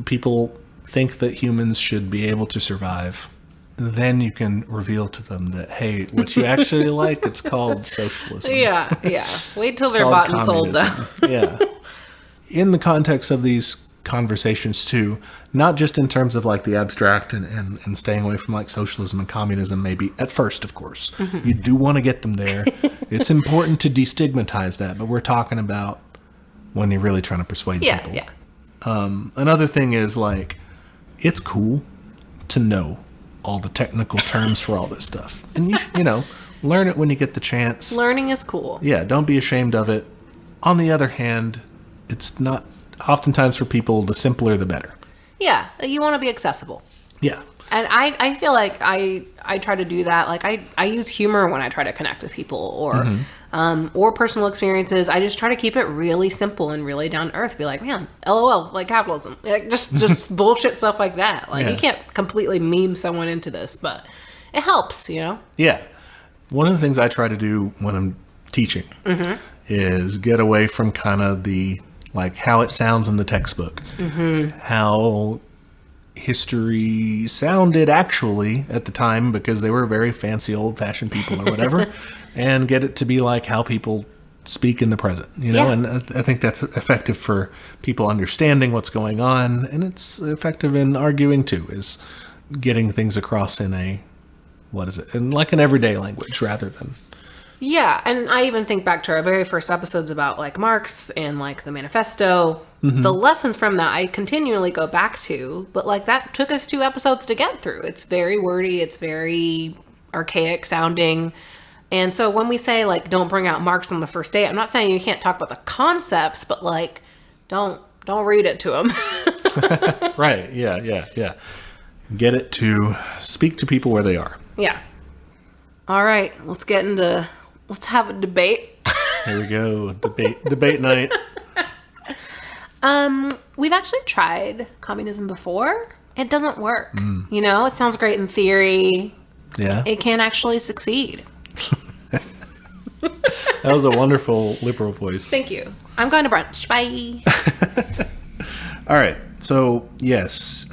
People think that humans should be able to survive. Then you can reveal to them that, hey, what you actually like, it's called socialism. Yeah. Wait till they're bought and sold, though. Yeah. In the context of these conversations too, not just in terms of like the abstract and staying away from like socialism and communism, maybe at first, of course. Mm-hmm. You do want to get them there. It's important to destigmatize that, but we're talking about when you're really trying to persuade people. Yeah. Another thing is, like, it's cool to know all the technical terms for all this stuff. And you know, learn it when you get the chance. Learning is cool. Yeah, don't be ashamed of it. On the other hand, it's not, oftentimes for people, the simpler the better. Yeah, you want to be accessible. Yeah. And I feel like I try to do that. Like I use humor when I try to connect with people or personal experiences. I just try to keep it really simple and really down to earth. Be like, man, LOL, like capitalism. Like just bullshit stuff like that. Like you can't completely meme someone into this, but it helps, you know? Yeah. One of the things I try to do when I'm teaching is get away from kind of the, like, how it sounds in the textbook. How history sounded actually at the time, because they were very fancy old-fashioned people or whatever, and get it to be like how people speak in the present, you know? And I think that's effective for people understanding what's going on, and it's effective in arguing too, is getting things across in a, in like an everyday language rather than... Yeah, and I even think back to our very first episodes about, like, Marx and, like, the manifesto. The lessons from that I continually go back to, but, like, that took us 2 episodes to get through. It's very wordy, it's very archaic sounding. And so when we say, like, don't bring out Marx on the first date, I'm not saying you can't talk about the concepts, but, like, don't read it to them. Right, yeah. Get it to speak to people where they are. Yeah. All right, let's have a debate. Here we go. Debate night. We've actually tried communism before. It doesn't work. You know, it sounds great in theory. Yeah. It can't actually succeed. That was a wonderful liberal voice. Thank you. I'm going to brunch. Bye. All right. So, yes,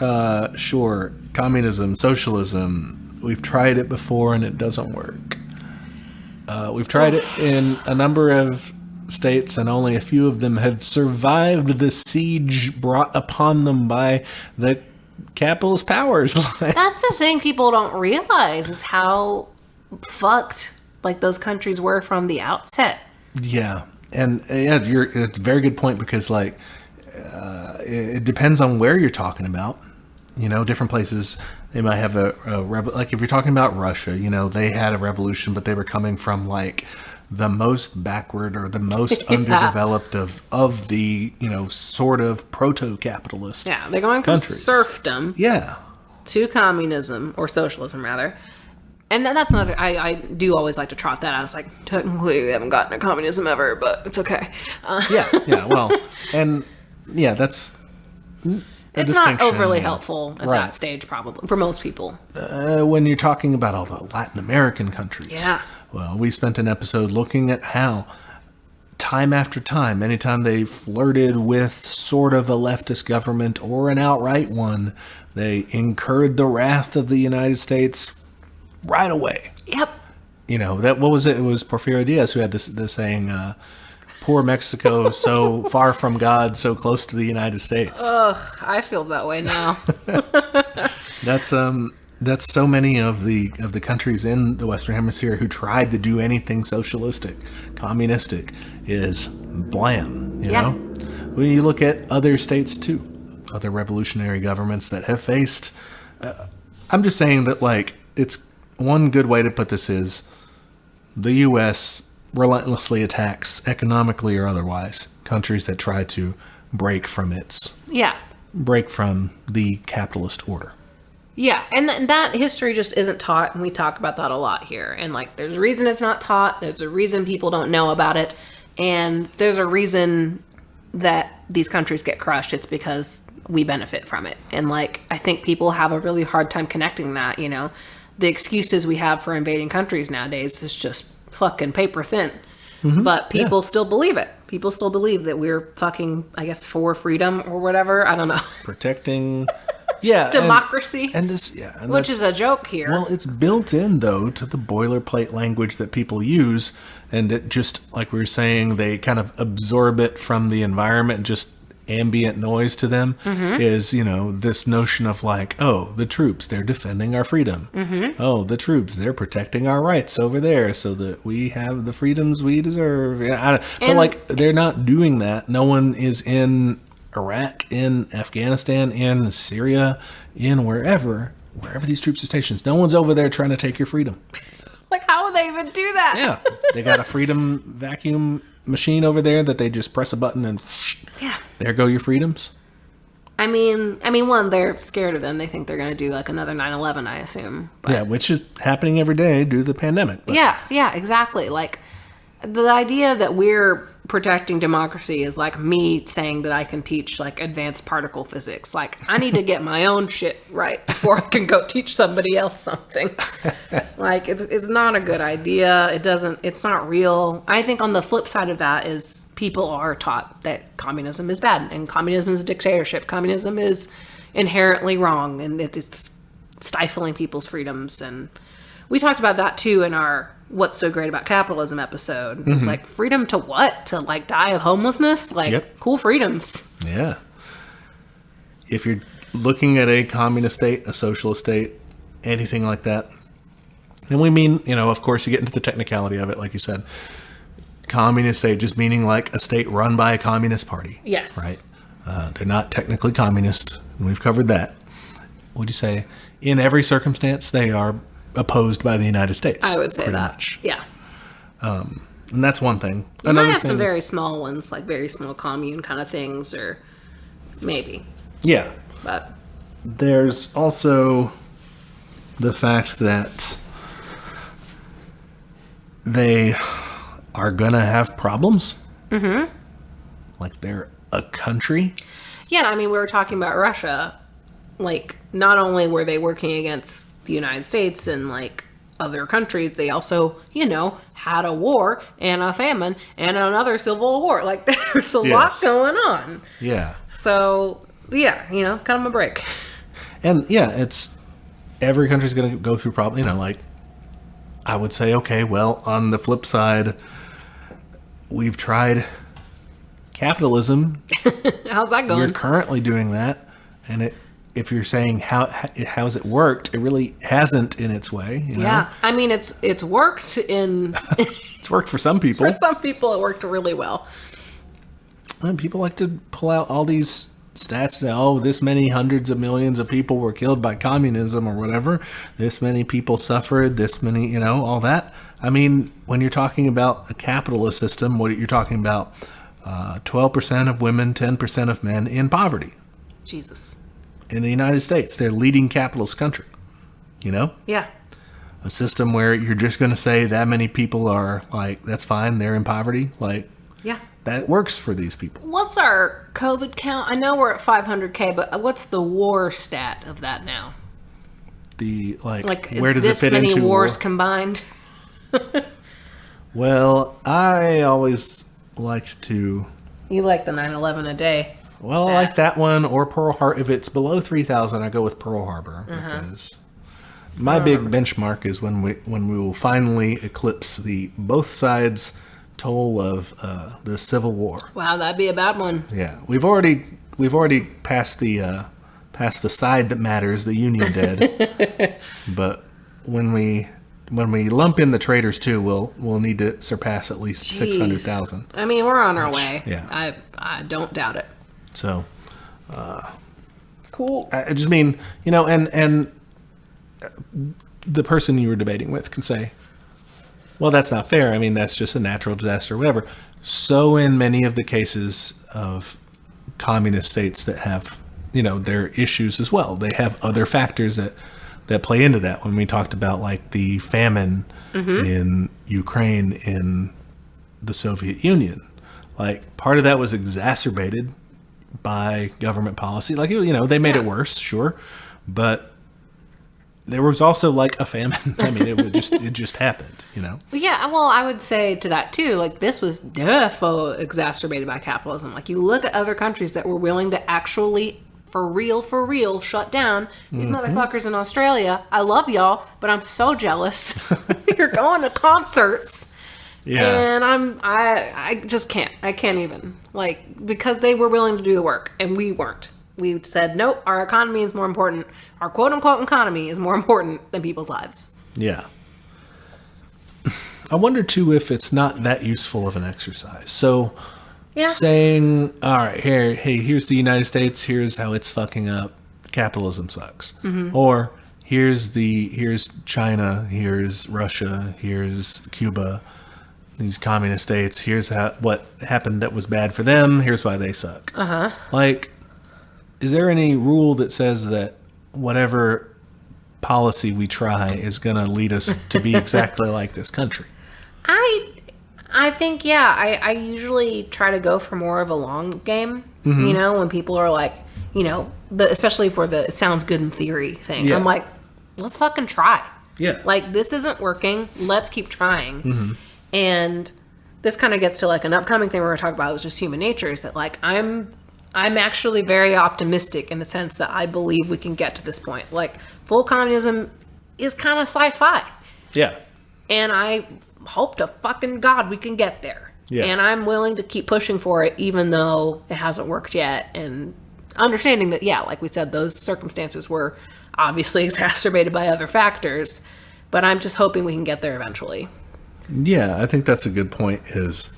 sure. Communism, socialism. We've tried it before and it doesn't work. We've tried it in a number of states, and only a few of them have survived the siege brought upon them by the capitalist powers. That's the thing people don't realize, is how fucked, like, those countries were from the outset. Yeah. And it's a very good point, because, like, it depends on where you're talking about. You know, different places, they might have like, if you're talking about Russia, you know, they had a revolution, but they were coming from, like, the most backward or the most underdeveloped of the, you know, sort of proto-capitalist. Yeah, they're going from serfdom to communism, or socialism, rather. And that's another, I do always like to trot that. I was like, technically, we haven't gotten to communism ever, but it's okay. Well, and, yeah, that's... It's not overly helpful at that stage, probably, for most people. When you're talking about all the Latin American countries. Yeah. Well, we spent an episode looking at how, time after time, anytime they flirted with sort of a leftist government or an outright one, they incurred the wrath of the United States right away. Yep. You know, what was it? It was Porfirio Diaz who had this saying, poor Mexico, so far from God, so close to the United States. Ugh, I feel that way now. That's so many of the countries in the Western Hemisphere who tried to do anything socialistic, communistic, is blam. You know, when you look at other states too, other revolutionary governments that have faced. I'm just saying that, like, it's one good way to put this is the U.S. relentlessly attacks, economically or otherwise, countries that try to break from the capitalist order. Yeah, and that history just isn't taught, and we talk about that a lot here. And, like, there's a reason it's not taught, there's a reason people don't know about it, and there's a reason that these countries get crushed. It's because we benefit from it. And, like, I think people have a really hard time connecting that, you know. The excuses we have for invading countries nowadays is just fucking paper thin. But people still believe it. People still believe that we're fucking, I guess, for freedom or whatever. I don't know. Protecting... Yeah, democracy, and which is a joke here. Well, it's built in, though, to the boilerplate language that people use, and it just, like we were saying, they kind of absorb it from the environment, just ambient noise to them is, you know, this notion of, like, oh, the troops, they're defending our freedom. Oh, the troops, they're protecting our rights over there so that we have the freedoms we deserve. But, like, they're not doing that. No one is in Iraq, in Afghanistan, in Syria, in wherever, wherever these troops are stationed, no one's over there trying to take your freedom. Like, how would they even do that? Yeah. They got a freedom vacuum machine over there that they just press a button and Yeah. there go your freedoms. I mean, one, they're scared of them. They think they're going to do like another 9/11, I assume. But Yeah, which is happening every day due to the pandemic. But yeah, exactly. Like, the idea that we're protecting democracy is like me saying that I can teach like advanced particle physics. Like, I need to get my own shit right before I can go teach somebody else something. Like, it's not a good idea. It's not real. I think on the flip side of that is people are taught that communism is bad and communism is a dictatorship. Communism is inherently wrong and it's stifling people's freedoms. And we talked about that too in our What's So Great About Capitalism episode. It's like, freedom to what? To like die of homelessness? Like, Yep. Cool freedoms. Yeah. If you're looking at a communist state, a socialist state, anything like that, and we mean, of course, you get into the technicality of it, like you said. Communist state just meaning like a state run by a communist party. Yes. Right? They're not technically communist, and we've covered that. Would you say in every circumstance they are opposed by the United States? I would say pretty that. much. Yeah. And that's one thing. You Another might have thing, some very small ones, like very small commune kind of things, or maybe. yeah. But There's also the fact that they are gonna have problems. Mm-hmm. Like they're a country. yeah, I mean, we were talking about Russia. Like, not only were they working against the United States and like other countries, they also, had a war and a famine and another civil war. Like, there's a lot Yes. going on. Yeah. So, yeah, cut them a break. And yeah, it's every country's going to go through problems. Like I would say, okay, well, on the flip side, we've tried capitalism. How's that going? We're currently doing that, and if you're saying how's it worked, it really hasn't in its way. Yeah, I mean, it's worked in. It's worked for some people. For some people, it worked really well. And people like to pull out all these stats that, this many hundreds of millions of people were killed by communism or whatever. This many people suffered. This many, all that. I mean, when you're talking about a capitalist system, what you're talking about, 12% of women, 10% of men in poverty. Jesus. In the United States, they're leading capitalist country. Yeah. A system where you're just going to say that many people are like, that's fine, they're in poverty. Like, Yeah. that works for these people. What's our COVID count? I know we're at 500K, but what's the war stat of that now? The Like, where it's does it this fit many into wars war? combined? Well, I always liked to. You like the 9/11 a day. Well, I like that one or Pearl Harbor. If it's below 3,000, I go with Pearl Harbor because my big benchmark is when we will finally eclipse the both sides toll of the Civil War. Wow, that'd be a bad one. Yeah, we've already passed the side that matters, the Union dead. But when we lump in the traitors too, we'll need to surpass at least 600,000. I mean, we're on our way. Yeah. I don't doubt it. So. Cool. I just mean, and the person you were debating with can say, well, that's not fair. I mean, that's just a natural disaster or whatever. So in many of the cases of communist states that have, their issues as well, they have other factors that play into that. When we talked about like the famine in Ukraine, in the Soviet Union, like part of that was exacerbated by government policy. Like, they made it worse, sure, but there was also like a famine. I mean, it just happened, Yeah, well, I would say to that too, like this was defo exacerbated by capitalism. Like you look at other countries that were willing to actually, for real, shut down these motherfuckers in Australia. I love y'all, but I'm so jealous. You're going to concerts. Yeah. And I just can't. I can't even. Like, because they were willing to do the work and we weren't. We said, nope, our economy is more important. Our quote unquote economy is more important than people's lives. Yeah. I wonder too if it's not that useful of an exercise. So saying, all right, here's the United States, here's how it's fucking up. Capitalism sucks. Or here's China, here's Russia, here's Cuba, these communist states, here's what happened that was bad for them, here's why they suck. Like, is there any rule that says that whatever policy we try is going to lead us to be exactly like this country? I think, yeah, I usually try to go for more of a long game, you know, when people are like, you know, especially for the it sounds good in theory thing. Yeah. I'm like, let's fucking try. Yeah. Like, this isn't working. Let's keep trying. And this kind of gets to like an upcoming thing we're going to talk about is just human nature, is that like, I'm actually very optimistic in the sense that I believe we can get to this point. Like, full communism is kind of sci-fi. Yeah. And I hope to fucking God we can get there. Yeah. And I'm willing to keep pushing for it, even though it hasn't worked yet. And understanding that, yeah, like we said, those circumstances were obviously exacerbated by other factors. But I'm just hoping we can get there eventually. Yeah, I think that's a good point, is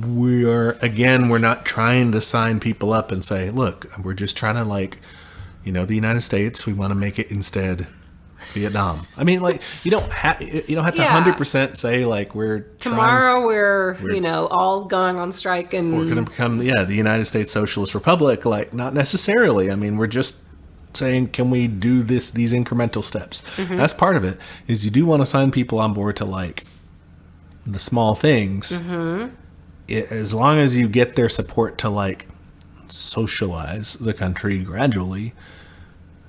we're not trying to sign people up and say, look, we're just trying to, like, you know, the United States, we want to make it instead Vietnam. I mean, like, you don't have to 100% say, like, we're you know, all going on strike and we're going to become, the United States Socialist Republic. Like, not necessarily. I mean, we're just saying, can we do these incremental steps? That's part of it, is you do want to sign people on board to, like, the small things, as long as you get their support to, like, socialize the country gradually.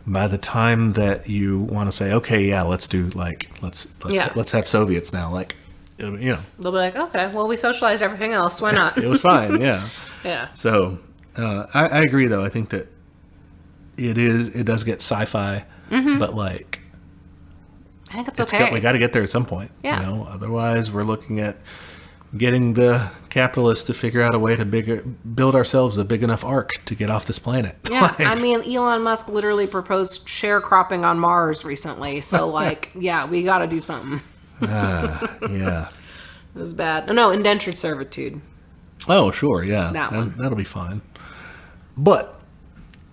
By the time that you want to say, okay, yeah, let's do, like, let's have Soviets now, like, you know, they'll be like, okay, well, we socialized everything else, why not? it was fine. Yeah. Yeah. So I agree, though. I think that it does get sci-fi, but, like, I think it's okay. We got to get there at some point. Yeah. You know, otherwise we're looking at getting the capitalists to figure out a way to build ourselves a big enough ark to get off this planet. Yeah, like, I mean, Elon Musk literally proposed sharecropping on Mars recently. So, like, yeah, we got to do something. Yeah. It was bad. No, indentured servitude. Oh, sure, yeah. That'll be fine. But,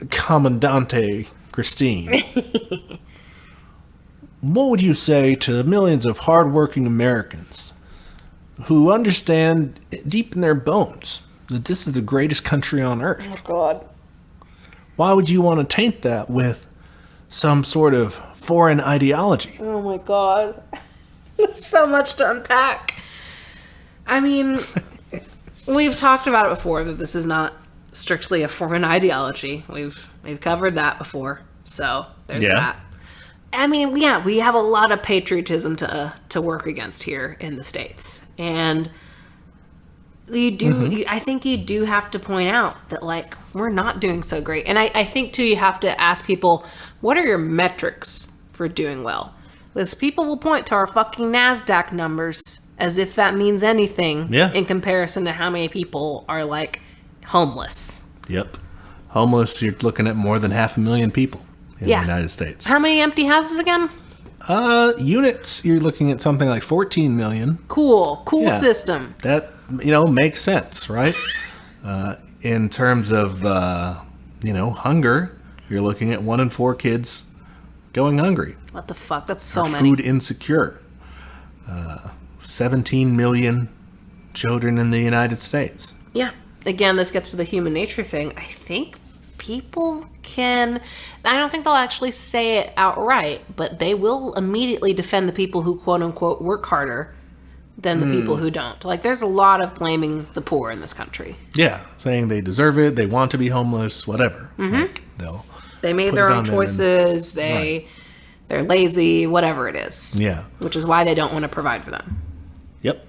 Commandante Christine, what would you say to the millions of hardworking Americans who understand deep in their bones that this is the greatest country on earth? Oh, God. Why would you want to taint that with some sort of foreign ideology? Oh, my God. There's so much to unpack. I mean, we've talked about it before, that this is not strictly a foreign ideology. We've covered that before. So, there's that. I mean, yeah, we have a lot of patriotism to work against here in the States. And you do, I think you do have to point out that, like, we're not doing so great. And I think, too, you have to ask people, what are your metrics for doing well? Because people will point to our fucking NASDAQ numbers as if that means anything in comparison to how many people are, like, homeless. Yep. Homeless, you're looking at more than 500,000 people in the United States. How many empty houses again? Units, you're looking at something like 14 million. Cool system. That, you know, makes sense, right? In terms of, you know, hunger, you're looking at 1 in 4 kids going hungry. What the fuck? That's so many. Food insecure. 17 million children in the United States. Yeah. Again, this gets to the human nature thing. I think people can, I don't think they'll actually say it outright, but they will immediately defend the people who quote unquote work harder than the people who don't. Like, there's a lot of blaming the poor in this country. Yeah, saying they deserve it, they want to be homeless, whatever. Like, they made their own choices, they're lazy, whatever it is. Yeah. Which is why they don't want to provide for them. Yep.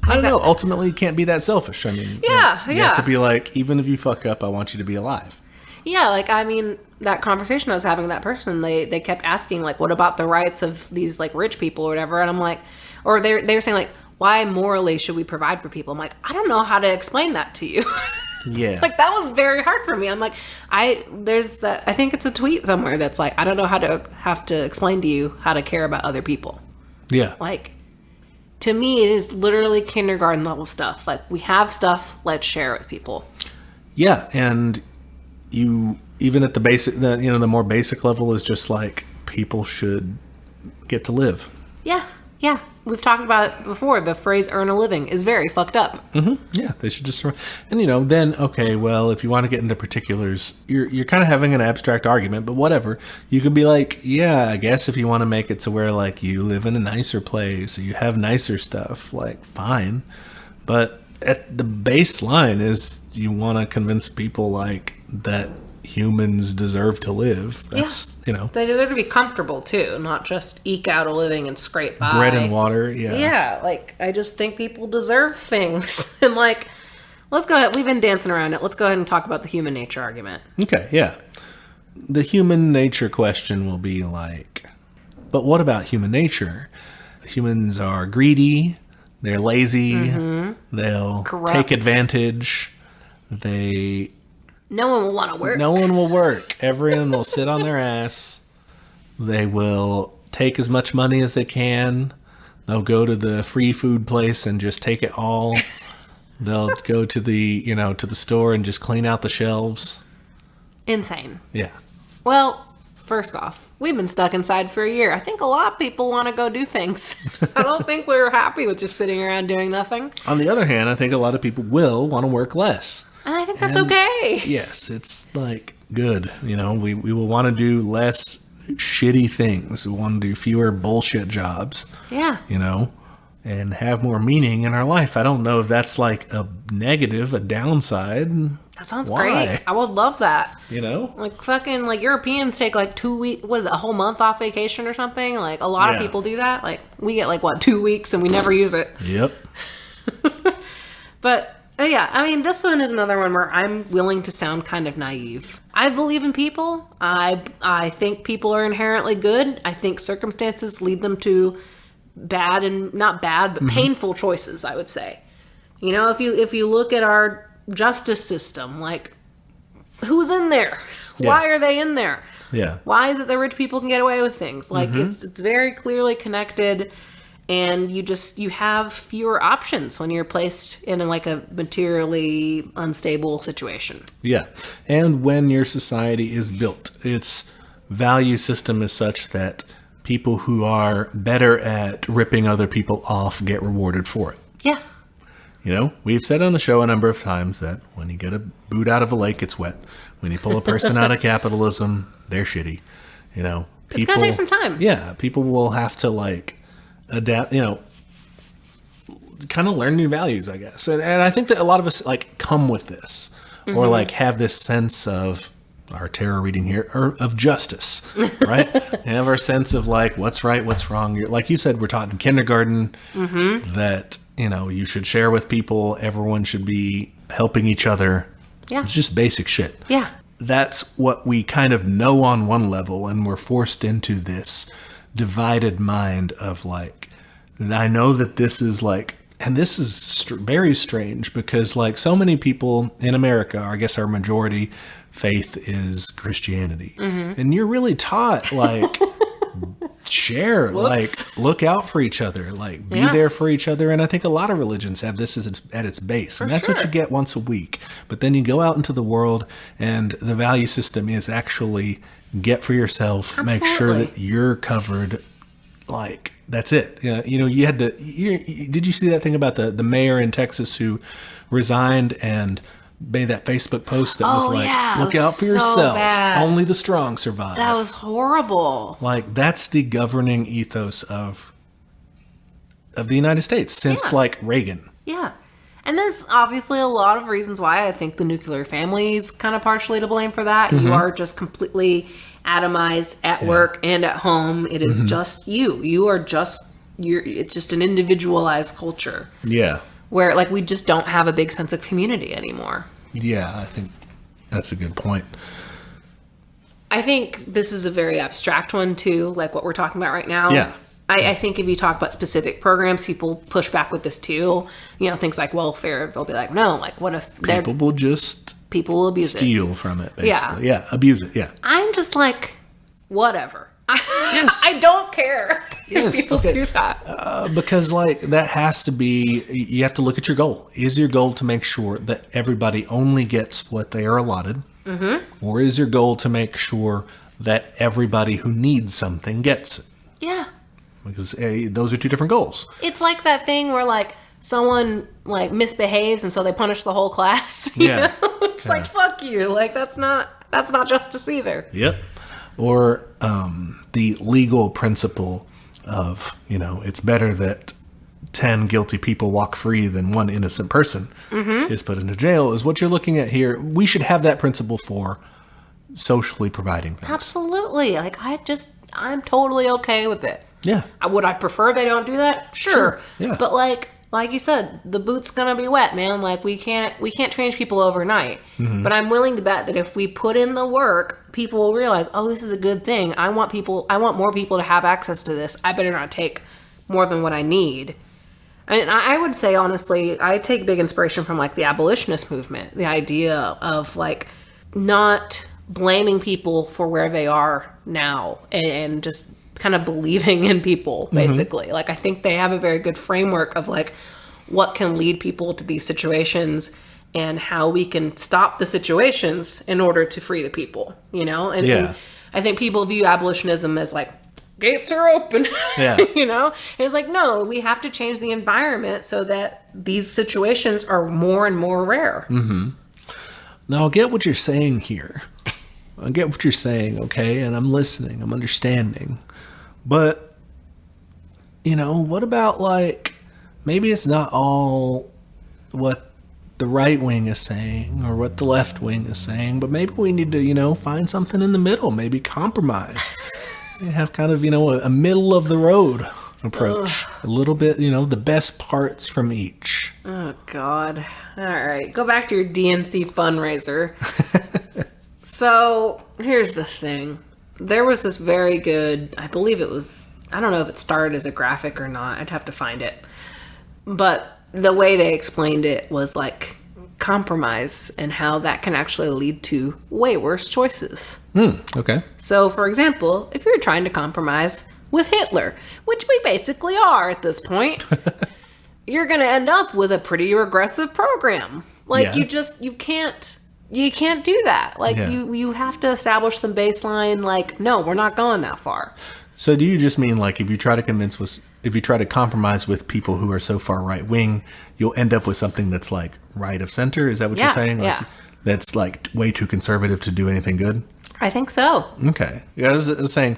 I don't know. Ultimately, you can't be that selfish. I mean, you have to be like, even if you fuck up, I want you to be alive. Yeah, like, I mean, that conversation I was having with that person, they kept asking, like, what about the rights of these, like, rich people or whatever? And I'm like, or they were saying, like, why morally should we provide for people? I'm like, I don't know how to explain that to you. Yeah. Like, that was very hard for me. I'm like, I think it's a tweet somewhere that's like, I don't know how to have to explain to you how to care about other people. Yeah. Like, to me, it is literally kindergarten level stuff. Like, we have stuff, let's share it with people. Yeah, and you even at the basic, the more basic level is just like people should get to live. Yeah. Yeah. We've talked about it before. The phrase earn a living is very fucked up. Mm-hmm. Yeah, they should just... And, then, okay, well, if you want to get into particulars, you're kind of having an abstract argument, but whatever. You could be like, yeah, I guess if you want to make it to where, like, you live in a nicer place or you have nicer stuff, like, fine. But at the baseline is you want to convince people, like, that humans deserve to live. That's, They deserve to be comfortable, too, not just eke out a living and scrape by. Bread and water, yeah. Yeah, like, I just think people deserve things. And, like, let's go ahead. We've been dancing around it. Let's go ahead and talk about the human nature argument. Okay, yeah. The human nature question will be like, but what about human nature? Humans are greedy, they're lazy, they'll Corrupt. take advantage, No one will want to work. No one will work. Everyone will sit on their ass. They will take as much money as they can. They'll go to the free food place and just take it all. They'll go to the, to the store and just clean out the shelves. Insane. Yeah. Well, first off, we've been stuck inside for a year. I think a lot of people want to go do things. I don't think we're happy with just sitting around doing nothing. On the other hand, I think a lot of people will want to work less. And I think that's okay. Yes, it's like good. We will want to do less shitty things. We want to do fewer bullshit jobs. Yeah. And have more meaning in our life. I don't know if that's like a negative, a downside. That sounds Why? great. I would love that. Like fucking Europeans take like 2 weeks, what is it, a whole month off vacation or something? Like a lot of people do that. Like we get 2 weeks and we never use it. Yep. But yeah, I mean, this one is another one where I'm willing to sound kind of naive. I believe in people. I think people are inherently good. I think circumstances lead them to bad and not bad, but painful choices, I would say. If you look at our justice system, like who's in there? Yeah. Why are they in there? Yeah. Why is it that rich people can get away with things? Like it's very clearly connected. And you have fewer options when you're placed in a materially unstable situation. Yeah. And when your society is built, its value system is such that people who are better at ripping other people off get rewarded for it. Yeah. We've said on the show a number of times that when you get a boot out of a lake, it's wet. When you pull a person out of capitalism, they're shitty. People, it's going to take some time. Yeah. People will have to adapt, kind of learn new values, I guess. And I think that a lot of us come with this or have this sense of our tarot reading here or of justice, right? Have our sense of what's right, what's wrong. Like you said, we're taught in kindergarten that, you should share with people. Everyone should be helping each other. Yeah. It's just basic shit. Yeah. That's what we kind of know on one level. And we're forced into this divided mind of I know that this is and this is very strange because so many people in America, I guess our majority faith is Christianity, and you're really taught share, look out for each other, be there for each other. And I think a lot of religions have this at its base, and that's what you get once a week. But then you go out into the world and the value system is actually get for yourself, Absolutely. Make sure that you're covered. That's it. You had to. Did you see that thing about the mayor in Texas who resigned and made that Facebook post that was "Look out for yourself. Bad. Only the strong survive." That was horrible. That's the governing ethos of the United States since Reagan. Yeah. And there's obviously a lot of reasons why. I think the nuclear family is kind of partially to blame for that. You are just completely atomized at work and at home. It is just you. It's just an individualized culture. Yeah. Where we just don't have a big sense of community anymore. Yeah, I think that's a good point. I think this is a very abstract one too, like what we're talking about right now. Yeah. I think if you talk about specific programs, people push back with this too. Things like welfare, they'll be like, no, what if people will just abuse steal from it, basically. Yeah, abuse it, yeah. I'm just whatever. Yes. I don't care if people do that. Because that has to be, you have to look at your goal. Is your goal to make sure that everybody only gets what they are allotted? Or is your goal to make sure that everybody who needs something gets it? Yeah. Because those are two different goals. It's like that thing where, like, someone, like, misbehaves and so they punish the whole class. Yeah. It's like, fuck you. Like, that's not justice either. Yep. Or the legal principle of, it's better that 10 guilty people walk free than one innocent person is put into jail, is what you're looking at here. We should have that principle for socially providing things. Absolutely. Like, I'm totally okay with it. Yeah. Would I prefer they don't do that? Sure. Yeah. But like you said, the boot's gonna be wet, man. Like, we can't change people overnight. But I'm willing to bet that if we put in the work, people will realize, oh, this is a good thing. I want more people to have access to this. I better not take more than what I need. And I would say, honestly, I take big inspiration from, like, the abolitionist movement. The idea of, like, not blaming people for where they are now and just kind of believing in people, basically. Like, I think they have a very good framework of, like, what can lead people to these situations and how we can stop the situations in order to free the people, And I think people view abolitionism as, like, gates are open, Yeah. And it's like, no, we have to change the environment so that these situations are more and more rare. Now, I get what you're saying here. I get what you're saying, okay? And I'm listening. I'm understanding. But, what about, like, maybe it's not all what the right wing is saying or what the left wing is saying, but maybe we need to, find something in the middle, maybe compromise. Have kind of, a middle of the road approach. A little bit, the best parts from each. Oh, God. All right. Go back to your DNC fundraiser. So, here's the thing. There was this very good, I believe it was, I don't know if it started as a graphic or not. I'd have to find it. But the way they explained it was, like, compromise and how that can actually lead to way worse choices. Okay. So, for example, if you're trying to compromise with Hitler, which we basically are at this point, you're going to end up with a pretty regressive program. Like, you can't do that. Like, you have to establish some baseline, like, no, we're not going that far. So do you just mean, like, if you try to compromise with people who are so far right wing, you'll end up with something that's, like, right of center? Is that what you're saying? Like, that's, like, way too conservative to do anything good? I think so. Okay. Yeah, I was saying,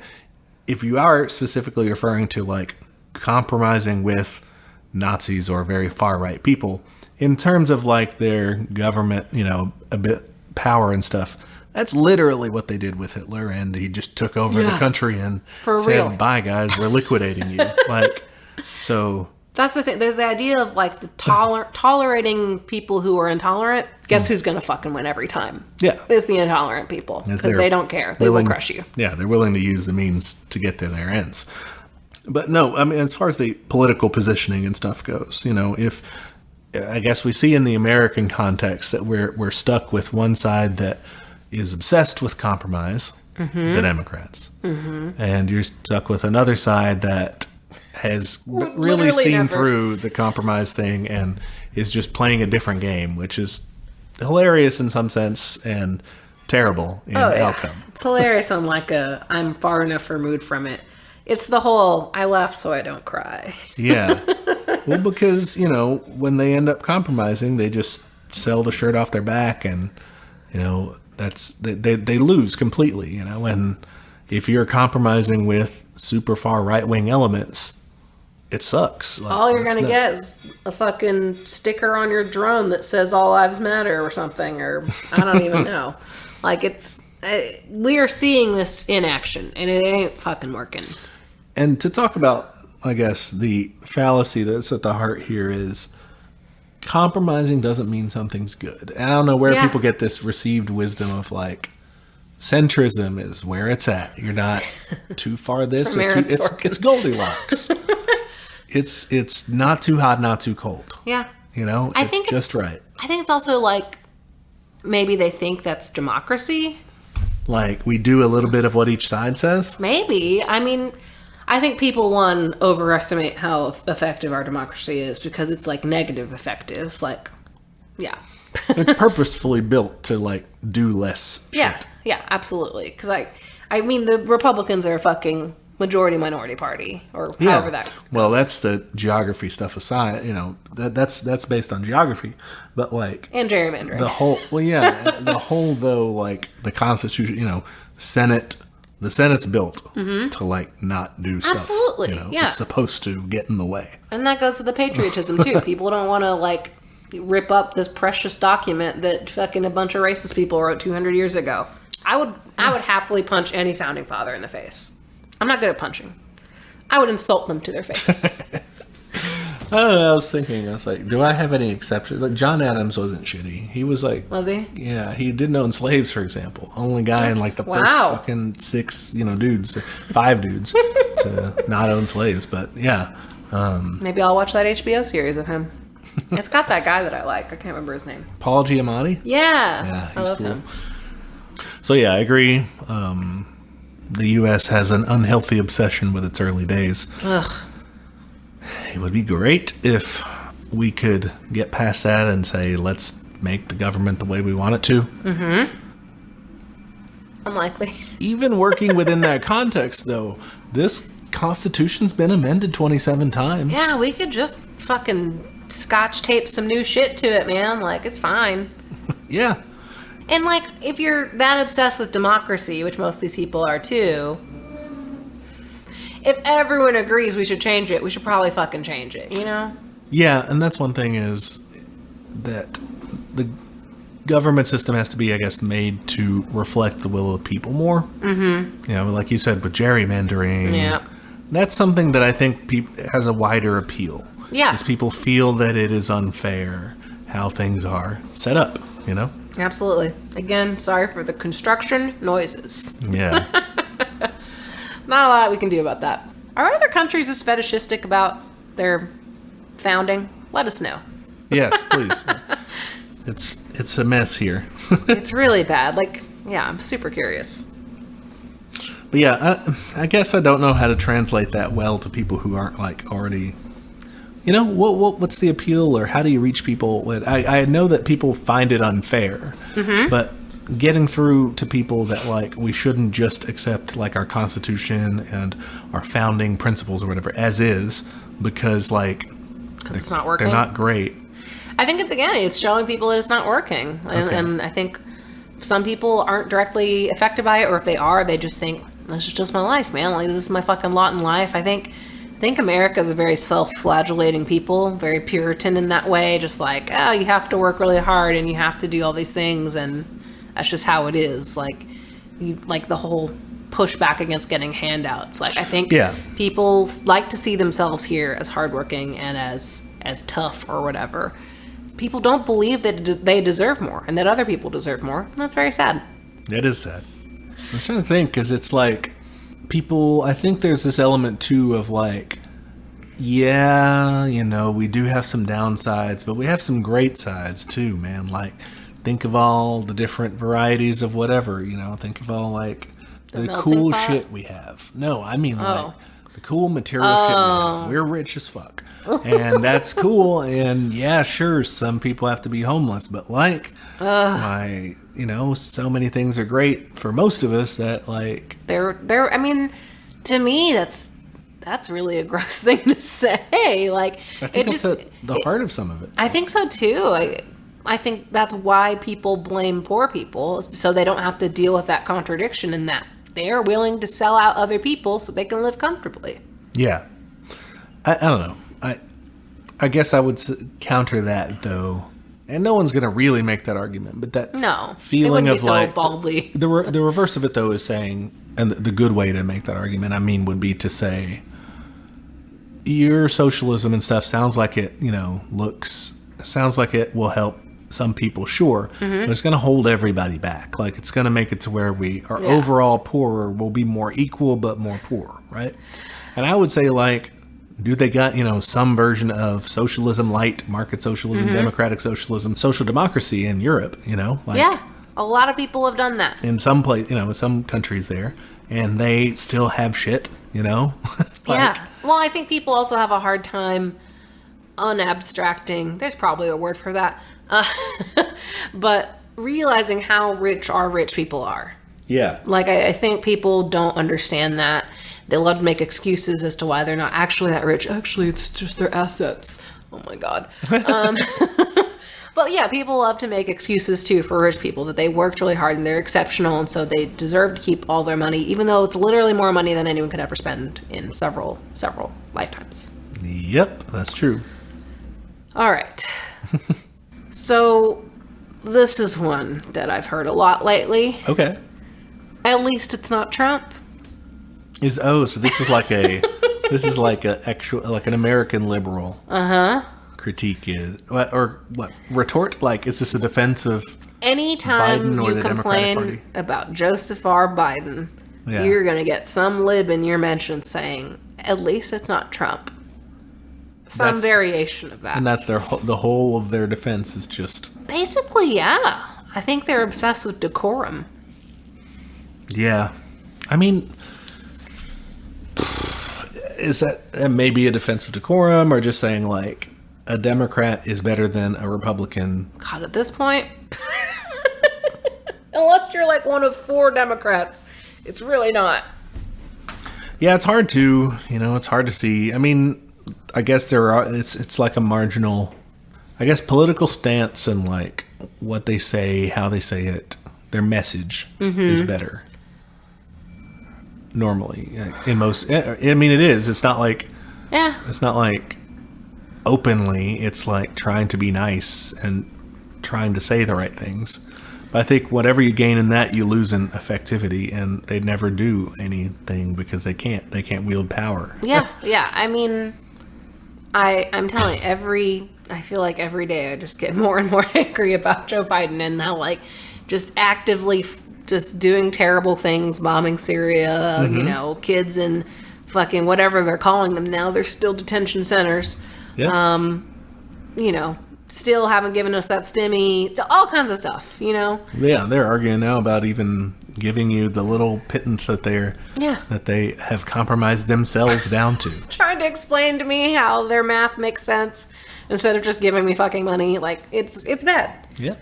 if you are specifically referring to, like, compromising with Nazis or very far right people, in terms of, like, their government, a bit power and stuff, that's literally what they did with Hitler, and he just took over the country and said, bye, guys, we're liquidating you. Like, so... That's the thing. There's the idea of, like, the tolerating people who are intolerant. Guess who's going to fucking win every time? Yeah. It's the intolerant people. Because they don't care. They will crush you. Yeah, they're willing to use the means to get to their ends. But no, I mean, as far as the political positioning and stuff goes, if... I guess we see in the American context that we're stuck with one side that is obsessed with compromise, the Democrats, and you're stuck with another side that has really seen through the compromise thing and is just playing a different game, which is hilarious in some sense and terrible in outcome. It's hilarious on, like, I'm far enough removed from it. It's the whole, I laugh so I don't cry. Yeah. Well, because, when they end up compromising, they just sell the shirt off their back and, that's, they lose completely, and if you're compromising with super far right-wing elements, it sucks. Like, all you're going to get is a fucking sticker on your drone that says all lives matter or something, or I don't even know. Like, we are seeing this in action and it ain't fucking working. And to talk about, I guess, the fallacy that's at the heart here is compromising doesn't mean something's good. And I don't know where people get this received wisdom of, like, centrism is where it's at. You're not too far this or too... It's Goldilocks. It's not too hot, not too cold. Yeah. It's just right. I think it's also, like, maybe they think that's democracy. Like, we do a little bit of what each side says? Maybe. I mean... I think people, overestimate how effective our democracy is because it's, like, negative effective. Like, Yeah. It's purposefully built to, like, do less shit. Yeah. Yeah, absolutely. Because I mean, the Republicans are a fucking majority minority party, or however that goes. Well, that's the geography stuff aside. You know, that's based on geography, but like and gerrymandering. The whole though, like the Constitution. You know, the Senate's built to like not do stuff. Absolutely, you know, yeah. It's supposed to get in the way, and that goes to the patriotism too. People don't want to like rip up this precious document that fucking a bunch of racist people wrote 200 years ago. I would happily punch any founding father in the face. I'm not good at punching. I would insult them to their face. I don't know. I was like, do I have any exceptions? Like, John Adams wasn't shitty. He was like, was he? Yeah, he didn't own slaves, for example. Only guy in like the first fucking 6, dudes, 5 dudes to not own slaves. But yeah, maybe I'll watch that HBO series of him. It's got that guy that I like. I can't remember his name. Paul Giamatti. Yeah, I love cool. him. So yeah, I agree. The U.S. has an unhealthy obsession with its early days. Ugh. It would be great if we could get past that and say, let's make the government the way we want it to. Mm-hmm. Unlikely. Even working within that context, though, this Constitution's been amended 27 times. Yeah, we could just fucking scotch tape some new shit to it, man. Like, it's fine. Yeah. And, like, if you're that obsessed with democracy, which most of these people are too, if everyone agrees we should change it, we should probably fucking change it, you know? Yeah, and that's one thing is that the government system has to be, I guess, made to reflect the will of people more. Mm-hmm. You know, like you said, with gerrymandering. Yeah. That's something that I think has a wider appeal. Yeah. Because people feel that it is unfair how things are set up, you know? Absolutely. Again, sorry for the construction noises. Yeah. Not a lot we can do about that. Are other countries as fetishistic about their founding? Let us know. Yes, please. It's a mess here. It's really bad. Like, yeah, I'm super curious. But yeah, I guess I don't know how to translate that well to people who aren't like already. You know, what's the appeal, or how do you reach people? I know that people find it unfair, but getting through to people that like we shouldn't just accept like our Constitution and our founding principles or whatever as is, because like it's not working. They're not great. I think it's showing people that it's not working, and I think some people aren't directly affected by it, or if they are, they just think this is just my life, man. Like, this is my fucking lot in life. I think America is a very self-flagellating people, very Puritan in that way. Just like, oh, you have to work really hard and you have to do all these things, and that's just how it is. Like, the whole pushback against getting handouts. Like, I think people like to see themselves here as hardworking and as tough or whatever. People don't believe that they deserve more and that other people deserve more. And that's very sad. It is sad. I was trying to think, because it's like people, I think there's this element too of like, yeah, we do have some downsides, but we have some great sides too, man. Like, think of all the different varieties of whatever, think of all like the cool shit we have. No, I mean like the cool material shit we have. We're rich as fuck. And that's cool. And yeah, sure, some people have to be homeless, but like so many things are great for most of us that like I mean, to me that's really a gross thing to say. Like, I think that's the heart of some of it. I think so too. I think that's why people blame poor people, so they don't have to deal with that contradiction, and that they're willing to sell out other people so they can live comfortably. Yeah. I don't know. I guess I would counter that, though. And no one's going to really make that argument, but that feeling of like baldly. The reverse of it, though, is saying, and the good way to make that argument, would be to say, your socialism and stuff sounds like it, sounds like it will help some people, sure, but it's going to hold everybody back. Like, it's going to make it to where we are overall poorer, will be more equal but more poor, right? And I would say, like, do they got, some version of socialism light, market socialism, democratic socialism, social democracy in Europe, Like, yeah, a lot of people have done that. In some place, some countries there, and they still have shit, Like, yeah. Well, I think people also have a hard time unabstracting, there's probably a word for that, but realizing how rich our rich people are. Yeah. Like, I think people don't understand that. They love to make excuses as to why they're not actually that rich. Actually, it's just their assets. Oh my God. But yeah, people love to make excuses too for rich people, that they worked really hard and they're exceptional, and so they deserve to keep all their money, even though it's literally more money than anyone could ever spend in several lifetimes. Yep, that's true. All right. So this is one that I've heard a lot lately. Okay. At least it's not Trump. So this is like a an American liberal critique is what retort, like, is this a defense of anytime Biden or you the Democratic Party? complain about Joseph R. Biden, Yeah. you're gonna get some lib in your mention saying, at least it's not Trump. Some variation of that. And that's the whole of their defense is just basically, yeah. I think they're obsessed with decorum. yeah. I mean, is that maybe a defense of decorum, or just saying like a Democrat is better than a Republican? God, at this point, unless you're like one of 4 Democrats, it's really not. Yeah, it's hard to see. I mean, I guess it's like a marginal, I guess, political stance, and like what they say, how they say it, their message is better. Normally, in most, I mean, it is. It's not like, it's not like openly. It's like trying to be nice and trying to say the right things. But I think whatever you gain in that, you lose in effectivity, and they never do anything because they can't. They can't wield power. Yeah. I mean, I'm telling you, I feel like every day I just get more and more angry about Joe Biden and how, like, just actively just doing terrible things, bombing Syria, kids in fucking whatever they're calling them now. They're still detention centers. Yeah. Still haven't given us that stimmy, all kinds of stuff, Yeah, they're arguing now about even giving you the little pittance that they have compromised themselves down to. Trying to explain to me how their math makes sense instead of just giving me fucking money. Like, it's bad. Yeah.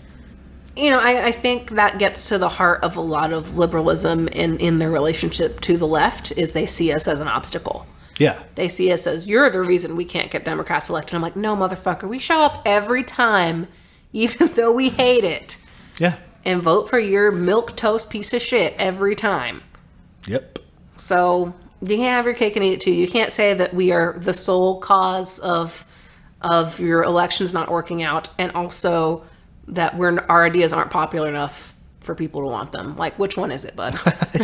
I think that gets to the heart of a lot of liberalism in their relationship to the left, is they see us as an obstacle. Yeah. They see us as, you're the reason we can't get Democrats elected. I'm like, no, motherfucker, we show up every time, even though we hate it. Yeah. And vote for your milquetoast piece of shit every time. Yep. So you can't have your cake and eat it too. You can't say that we are the sole cause of your elections not working out, and also that our ideas aren't popular enough for people to want them. Like, which one is it, bud?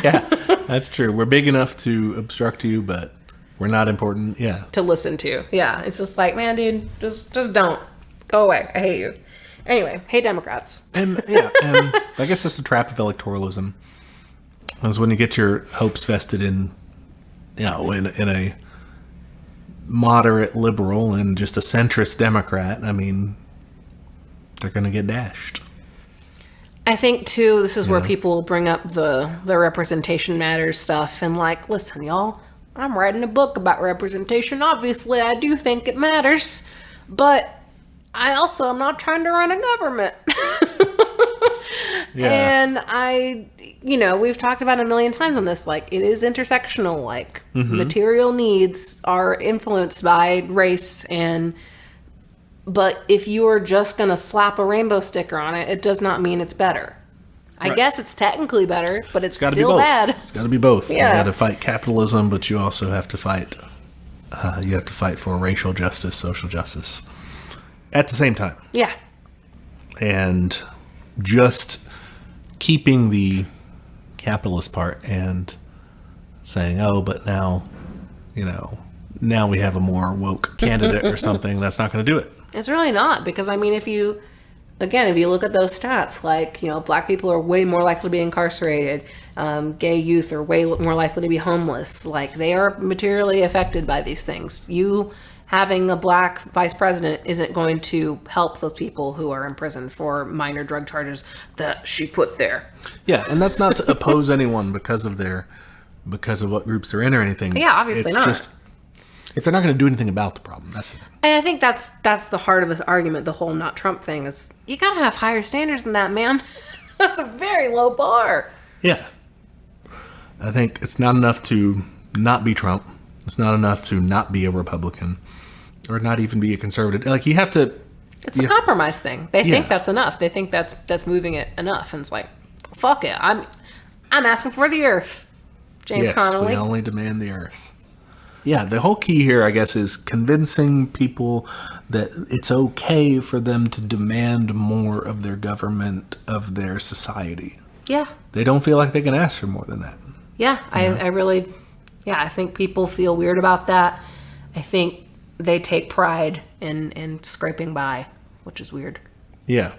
Yeah, that's true. We're big enough to obstruct you, but we're not important. Yeah. To listen to. Yeah. It's just like, man, dude, just don't. Go away. I hate you. Anyway, hey, Democrats. And I guess that's the trap of electoralism. Is when you get your hopes vested in a moderate liberal and just a centrist Democrat. I mean, they're going to get dashed. I think, too, this is where people bring up the representation matters stuff. And like, listen, y'all, I'm writing a book about representation. Obviously, I do think it matters. But I also am not trying to run a government. And we've talked about it a million times on this. Like, it is intersectional. Like, material needs are influenced by race, but if you are just going to slap a rainbow sticker on it, it does not mean it's better. I guess it's technically better, but it's still bad. It's got to be both. Yeah. You got to fight capitalism, but you also have to fight. You have to fight for racial justice, social justice, at the same time. Yeah. And just keeping the capitalist part and saying, "Oh, but now we have a more woke candidate or something." That's not going to do it. It's really not, because I mean, if you look at those stats, like, black people are way more likely to be incarcerated, gay youth are way more likely to be homeless. Like, they are materially affected by these things. You having a black vice president isn't going to help those people who are in prison for minor drug charges that she put there. Yeah, and that's not to oppose anyone because of what groups they're in or anything. Yeah, obviously not. if they're not going to do anything about the problem, that's the thing. And I think that's the heart of this argument. The whole not Trump thing is you gotta have higher standards than that, man. That's a very low bar. Yeah. I think it's not enough to not be Trump. It's not enough to not be a Republican or not even be a conservative. Like, you have to... It's a compromise thing. They think that's enough. They think that's moving it enough. And it's like, fuck it. I'm asking for the earth. James Connolly. We only demand the earth. Yeah, the whole key here, I guess, is convincing people that it's okay for them to demand more of their government, of their society. Yeah. They don't feel like they can ask for more than that. Yeah, I really... Yeah, I think people feel weird about that. I think they take pride in scraping by, which is weird. Yeah.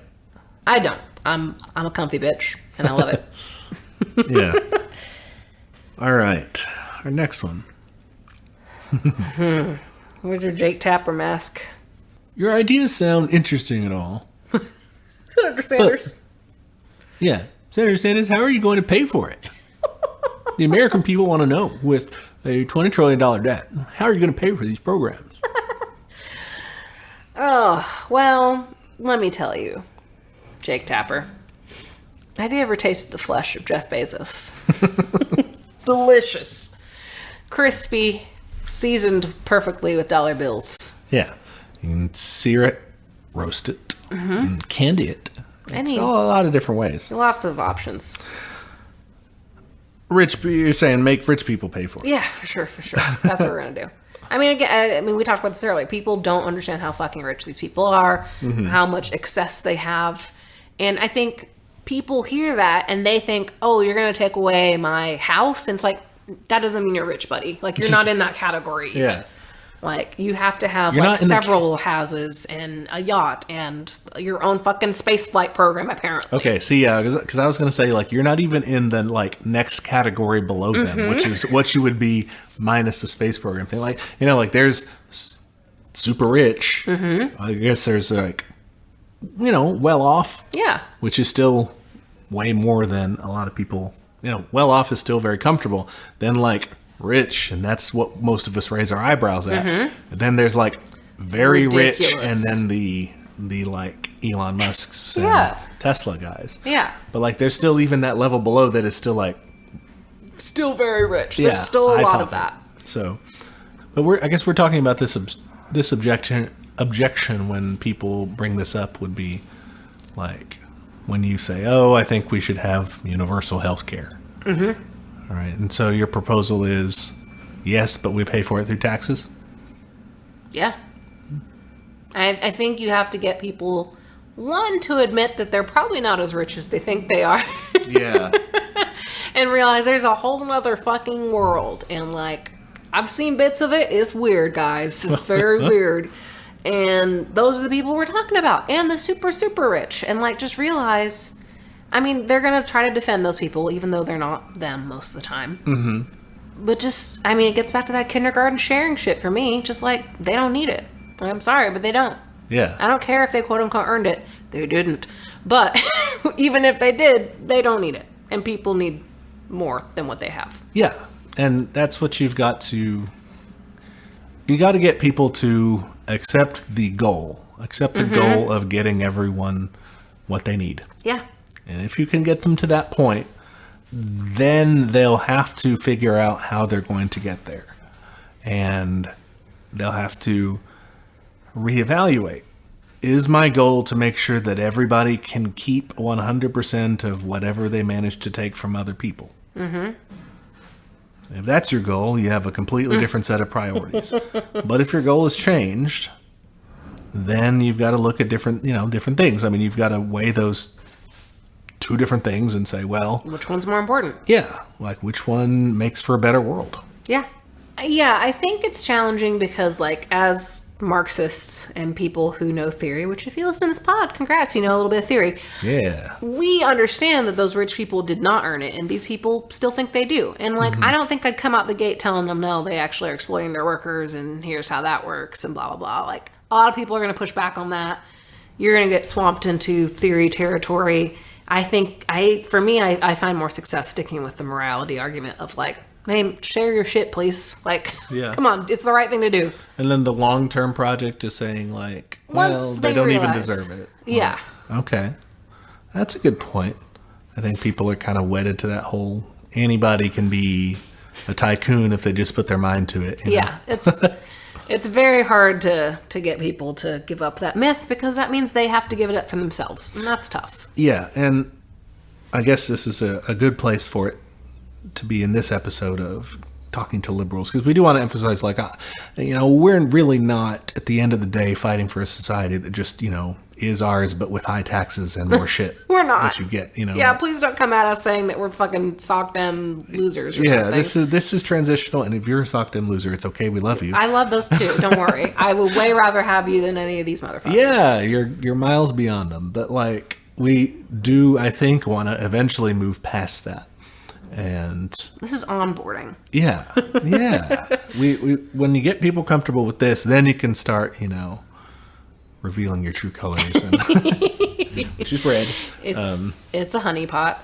I don't. I'm a comfy bitch, and I love it. Yeah. All right. Our next one. Where's your Jake Tapper mask? Your ideas sound interesting at all. Senator Sanders. Yeah. Senator Sanders, how are you going to pay for it? The American people want to know, with a $20 trillion debt, how are you going to pay for these programs? Oh, well, let me tell you, Jake Tapper. Have you ever tasted the flesh of Jeff Bezos? Delicious. Crispy, seasoned perfectly with dollar bills. Yeah. You can sear it, roast it, and candy it. It's a lot of different ways. Lots of options. You're saying make rich people pay for it. Yeah, for sure. That's what we're going to do. I mean, again, we talked about this earlier. People don't understand how fucking rich these people are, how much excess they have. And I think people hear that and they think, oh, you're going to take away my house? And it's like, that doesn't mean you're rich, buddy. Like, you're not in that category. Yeah. Like, you have to have several houses and a yacht and your own fucking space flight program, apparently. Okay, see, because I was going to say, like, you're not even in the, like, next category below them, which is what you would be minus the space program thing. Like, you know, like, there's super rich. I guess there's, like, you know, well off. Yeah. Which is still way more than a lot of people, you know, well off is still very comfortable. Then, like, rich, and that's what most of us raise our eyebrows at. And then there's, like, very ridiculous. Rich, and then the like Elon Musk's and Tesla guys. Yeah. But, like, there's still even that level below that is still, like, still very rich. There's still a lot of that. So, but I guess we're talking about this objection when people bring this up would be like when you say, oh, I think we should have universal health care. All right. And so your proposal is, yes, but we pay for it through taxes? Yeah. I think you have to get people, one, to admit that they're probably not as rich as they think they are. Yeah. And realize there's a whole other fucking world. And, like, I've seen bits of it. It's weird, guys. It's very weird. And those are the people we're talking about. And the super, super rich. And, like, just realize... I mean, they're going to try to defend those people, even though they're not them most of the time. But just, I mean, it gets back to that kindergarten sharing shit for me. Just like, they don't need it. I'm sorry, but they don't. Yeah. I don't care if they quote-unquote earned it. They didn't. But even if they did, they don't need it. And people need more than what they have. Yeah. And that's what you've got to... You got to get people to accept the goal. Accept the goal of getting everyone what they need. Yeah. And if you can get them to that point, then they'll have to figure out how they're going to get there. And they'll have to reevaluate. Is my goal to make sure that everybody can keep 100% of whatever they manage to take from other people? If that's your goal, you have a completely different set of priorities. But if your goal has changed, then you've got to look at different things. I mean, you've got to weigh those two different things and say, well, which one's more important? Yeah, like which one makes for a better world? Yeah. Yeah, I think it's challenging because, like, as Marxists and people who know theory, which if you listen to this pod, congrats, you know a little bit of theory. Yeah. We understand that those rich people did not earn it, and these people still think they do. And, like, I don't think I'd come out the gate telling them, no, they actually are exploiting their workers, and here's how that works, and blah, blah, blah. Like, a lot of people are going to push back on that. You're going to get swamped into theory territory. I think, I find more success sticking with the morality argument of, like, hey, share your shit, please. Like, Yeah. come on, it's the right thing to do. And then the long-term project is saying, like, Once well, they they don't even realize- deserve it. Yeah. Okay. That's a good point. I think people are kind of wedded to that whole anybody can be a tycoon if they just put their mind to it. You know? Yeah, it's very hard to get people to give up that myth because that means they have to give it up for themselves, and that's tough. Yeah, and I guess this is a good place for it to be in this episode of talking to liberals, because we do want to emphasize, like, we're really not, at the end of the day, fighting for a society that just, is ours, but with high taxes and more shit. We're not. That you get, Yeah, please don't come at us saying that we're fucking sock them losers or Yeah, something. this is transitional, and if you're a sock dem loser, it's okay. We love you. I love those too. Don't worry. I would way rather have you than any of these motherfuckers. Yeah, you're miles beyond them, but like we do, I think, want to eventually move past that. And This is onboarding. yeah, we when you get people comfortable with this, then you can start, revealing your true colors, and which is red. It's a honeypot.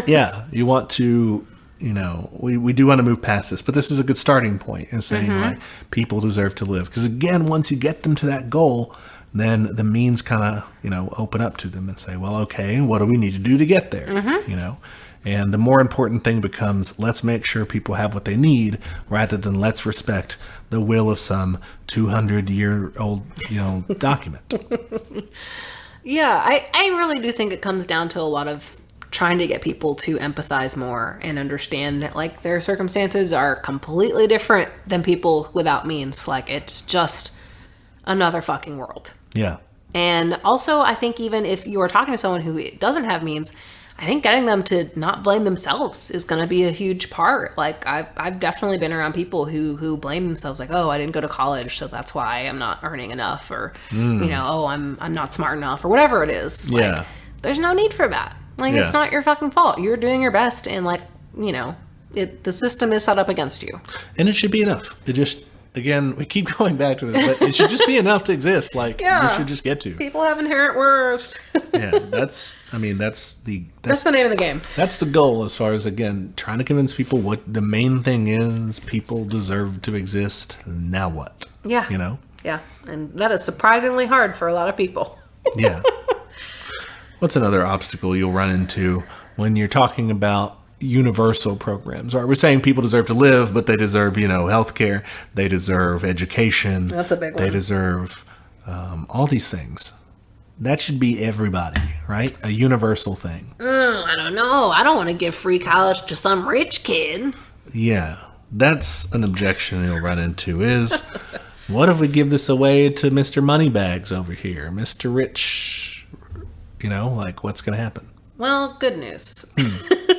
Yeah, you want to, we do want to move past this, but this is a good starting point in saying like people deserve to live, because again, once you get them to that goal, then the means kind of open up to them and say, well, okay, what do we need to do to get there? And the more important thing becomes, let's make sure people have what they need, rather than let's respect the will of some 200-year-old document. Yeah, I really do think it comes down to a lot of trying to get people to empathize more and understand that, like, their circumstances are completely different than people without means. Like, it's just another fucking world. Yeah. And also, I think even if you are talking to someone who doesn't have means, I think getting them to not blame themselves is going to be a huge part. Like, I've definitely been around people who blame themselves, like, oh, I didn't go to college, so that's why I'm not earning enough, or oh, I'm not smart enough, or whatever it is. Like, Yeah. there's no need for that. Like, Yeah. it's not your fucking fault. You're doing your best, and like, the system is set up against you. And it should be enough. It just, again, we keep going back to this, but it should just be enough to exist. Like, Yeah. you should just get to. People have inherent worth. Yeah, that's That's the name of the game. that's the goal, as far as, again, trying to convince people what the main thing is. People deserve to exist. Now what? Yeah. Yeah, and that is surprisingly hard for a lot of people. Yeah. What's another obstacle you'll run into when you're talking about universal programs? Right, we're saying people deserve to live, but they deserve, health care. They deserve education. That's a big They one. deserve all these things. That should be everybody, right? A universal thing. I don't know. I don't want to give free college to some rich kid. Yeah, that's an objection you'll run into is, what if we give this away to Mr. Moneybags over here? Mr. Rich, like, what's going to happen? Well, good news.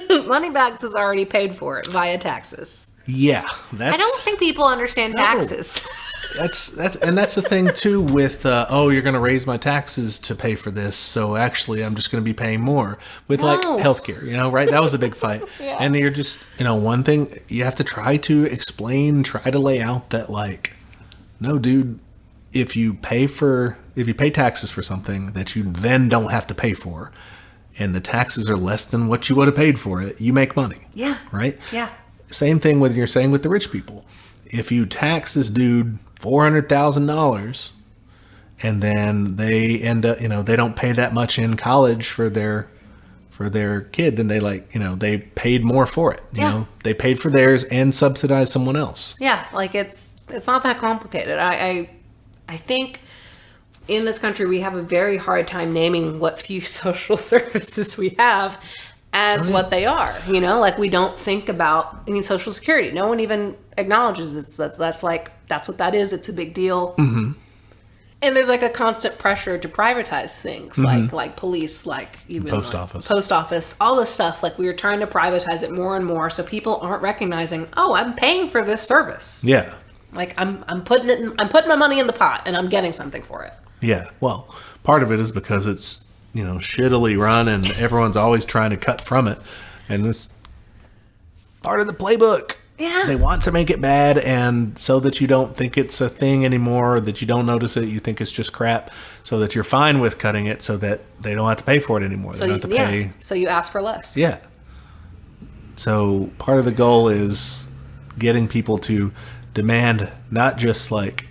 Moneybags has already paid for it via taxes. Yeah, I don't think people understand taxes. That's the thing too with you're going to raise my taxes to pay for this, so actually I'm just going to be paying more with No. like healthcare, right? That was a big fight. Yeah. And you're just, one thing you have to try to explain, try to lay out that, like, no, dude, if you pay taxes for something that you then don't have to pay for, and the taxes are less than what you would have paid for it, you make money. Yeah. Right? Yeah. Same thing with you're saying with the rich people. If you tax this dude $400,000 and then they end up, they don't pay that much in college for their kid, then they paid more for it. Yeah. They paid for theirs and subsidized someone else. Yeah, like it's not that complicated. I think in this country we have a very hard time naming what few social services we have as what they are. Like, we don't think about, Social Security. No one even acknowledges it. That's what that is. It's a big deal. Mm-hmm. And there's like a constant pressure to privatize things, like police, like even Post like office. post office, all this stuff. Like, we are trying to privatize it more and more, so people aren't recognizing, oh, I'm paying for this service. Yeah. Like, I'm putting my money in the pot, and I'm getting something for it. Yeah. Well, part of it is because it's, shittily run and everyone's always trying to cut from it. And this part of the playbook. Yeah. They want to make it bad, and so that you don't think it's a thing anymore, that you don't notice it, you think it's just crap, so that you're fine with cutting it, so that they don't have to pay for it anymore. They don't have to pay. So you ask for less. Yeah. So part of the goal is getting people to demand not just like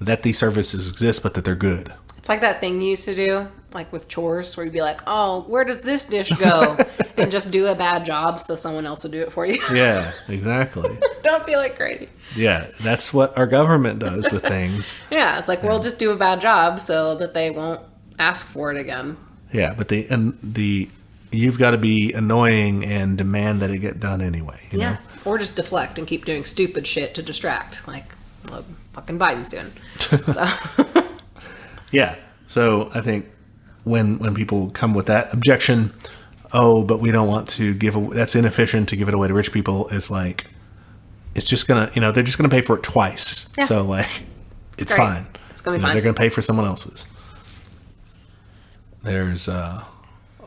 that these services exist, but that they're good. It's like that thing you used to do, like with chores, where you'd be like, oh, where does this dish go? And just do a bad job so someone else would do it for you. Yeah, exactly. Don't feel like crazy. Yeah, that's what our government does with things. Yeah, it's like, we'll just do a bad job so that they won't ask for it again. Yeah, but you've got to be annoying and demand that it get done anyway. You know? Or just deflect and keep doing stupid shit to distract, like what fucking Biden's doing. So. Yeah, so I think when people come with that objection, oh, but we don't want to that's inefficient to give it away to rich people, is like, it's just gonna, they're just gonna pay for it twice. Yeah. So like, it's fine. It's gonna be fine. They're gonna pay for someone else's. There's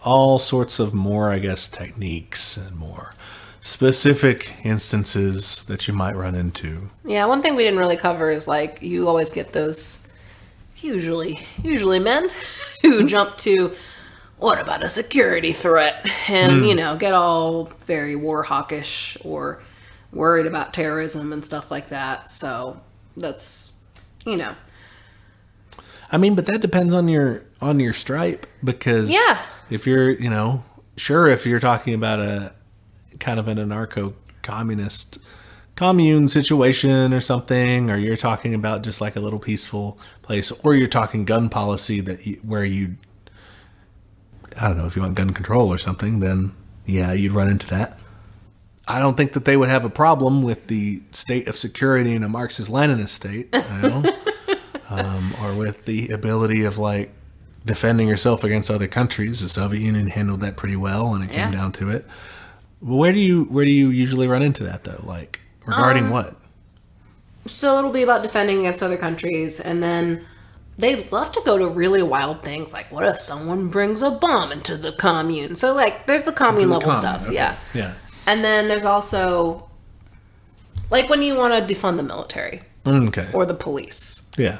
all sorts of more, I guess, techniques and more specific instances that you might run into. Yeah, one thing we didn't really cover is like, you always get those usually men who jump to, what about a security threat? And, get all very war hawkish or worried about terrorism and stuff like that. So that's, I mean, but that depends on your stripe, because if you're, sure, if you're talking about a kind of an anarcho-communist commune situation or something, or you're talking about just like a little peaceful place, or you're talking gun policy where you, I don't know, if you want gun control or something, then yeah, you'd run into that. I don't think that they would have a problem with the state of security in a Marxist-Leninist state, or with the ability of like defending yourself against other countries. The Soviet Union handled that pretty well when it came down to it. Where do you usually run into that though? Like regarding what? So it'll be about defending against other countries, and then they love to go to really wild things like, what if someone brings a bomb into the commune? So like, there's the commune level stuff, okay. Yeah. And then there's also like when you want to defund the military, or the police. Yeah.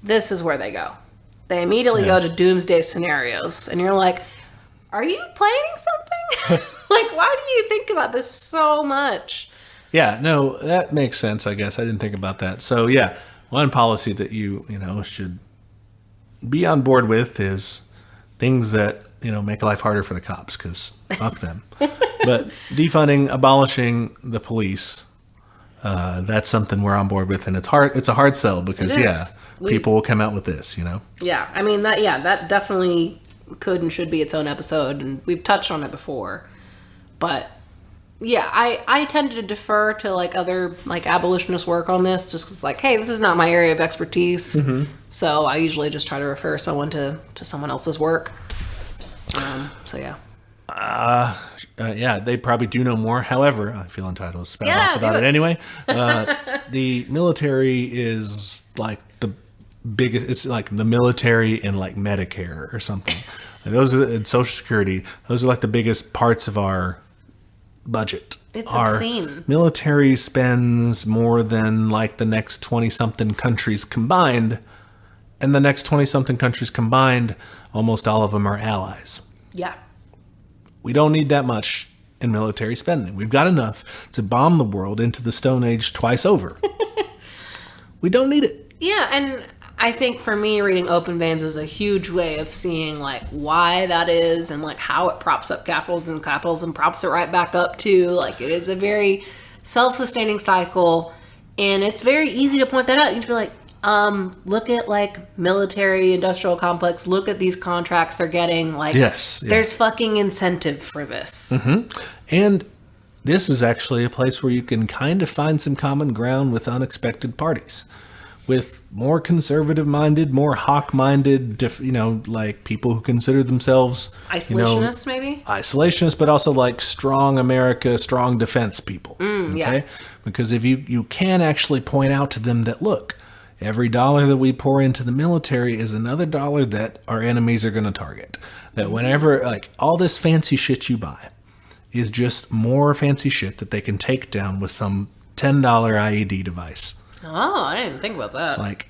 This is where they go. They immediately go to doomsday scenarios, and you're like, are you planning something? Like, why do you think about this so much? Yeah, no, that makes sense, I guess. I didn't think about that. So, yeah, one policy that you should be on board with is things that, make life harder for the cops, because fuck them. But defunding, abolishing the police, that's something we're on board with, and it's hard. It's a hard sell because, people will come out with this, Yeah, I mean, that definitely could and should be its own episode, and we've touched on it before. But yeah, I tend to defer to like other like abolitionist work on this, just because like, hey, this is not my area of expertise. So I usually just try to refer someone to someone else's work. So yeah. Yeah, they probably do know more. However, I feel entitled to spout off about it anyway. The military is like the biggest. It's like the military and like Medicare or something. And those are and Social Security. Those are like the biggest parts of our budget. It's our obscene. Military spends more than like the next 20-something countries combined, and the next 20-something countries combined, almost all of them are allies. Yeah. We don't need that much in military spending. We've got enough to bomb the world into the Stone Age twice over. We don't need it. Yeah, and I think for me, reading Open Veins was a huge way of seeing like why that is, and like how it props up capitalism props it right back up too. Like, it is a very self-sustaining cycle, and it's very easy to point that out. You can be like, look at like military industrial complex, look at these contracts they're getting, like there's fucking incentive for this. And this is actually a place where you can kind of find some common ground with unexpected parties, with more conservative minded, more hawk minded, like people who consider themselves isolationists, maybe isolationists, but also like strong America, strong defense people. Because if you can actually point out to them that, look, every dollar that we pour into the military is another dollar that our enemies are going to target. That whenever, like, all this fancy shit you buy is just more fancy shit that they can take down with some $10 IED device. Oh, I didn't even think about that. Like,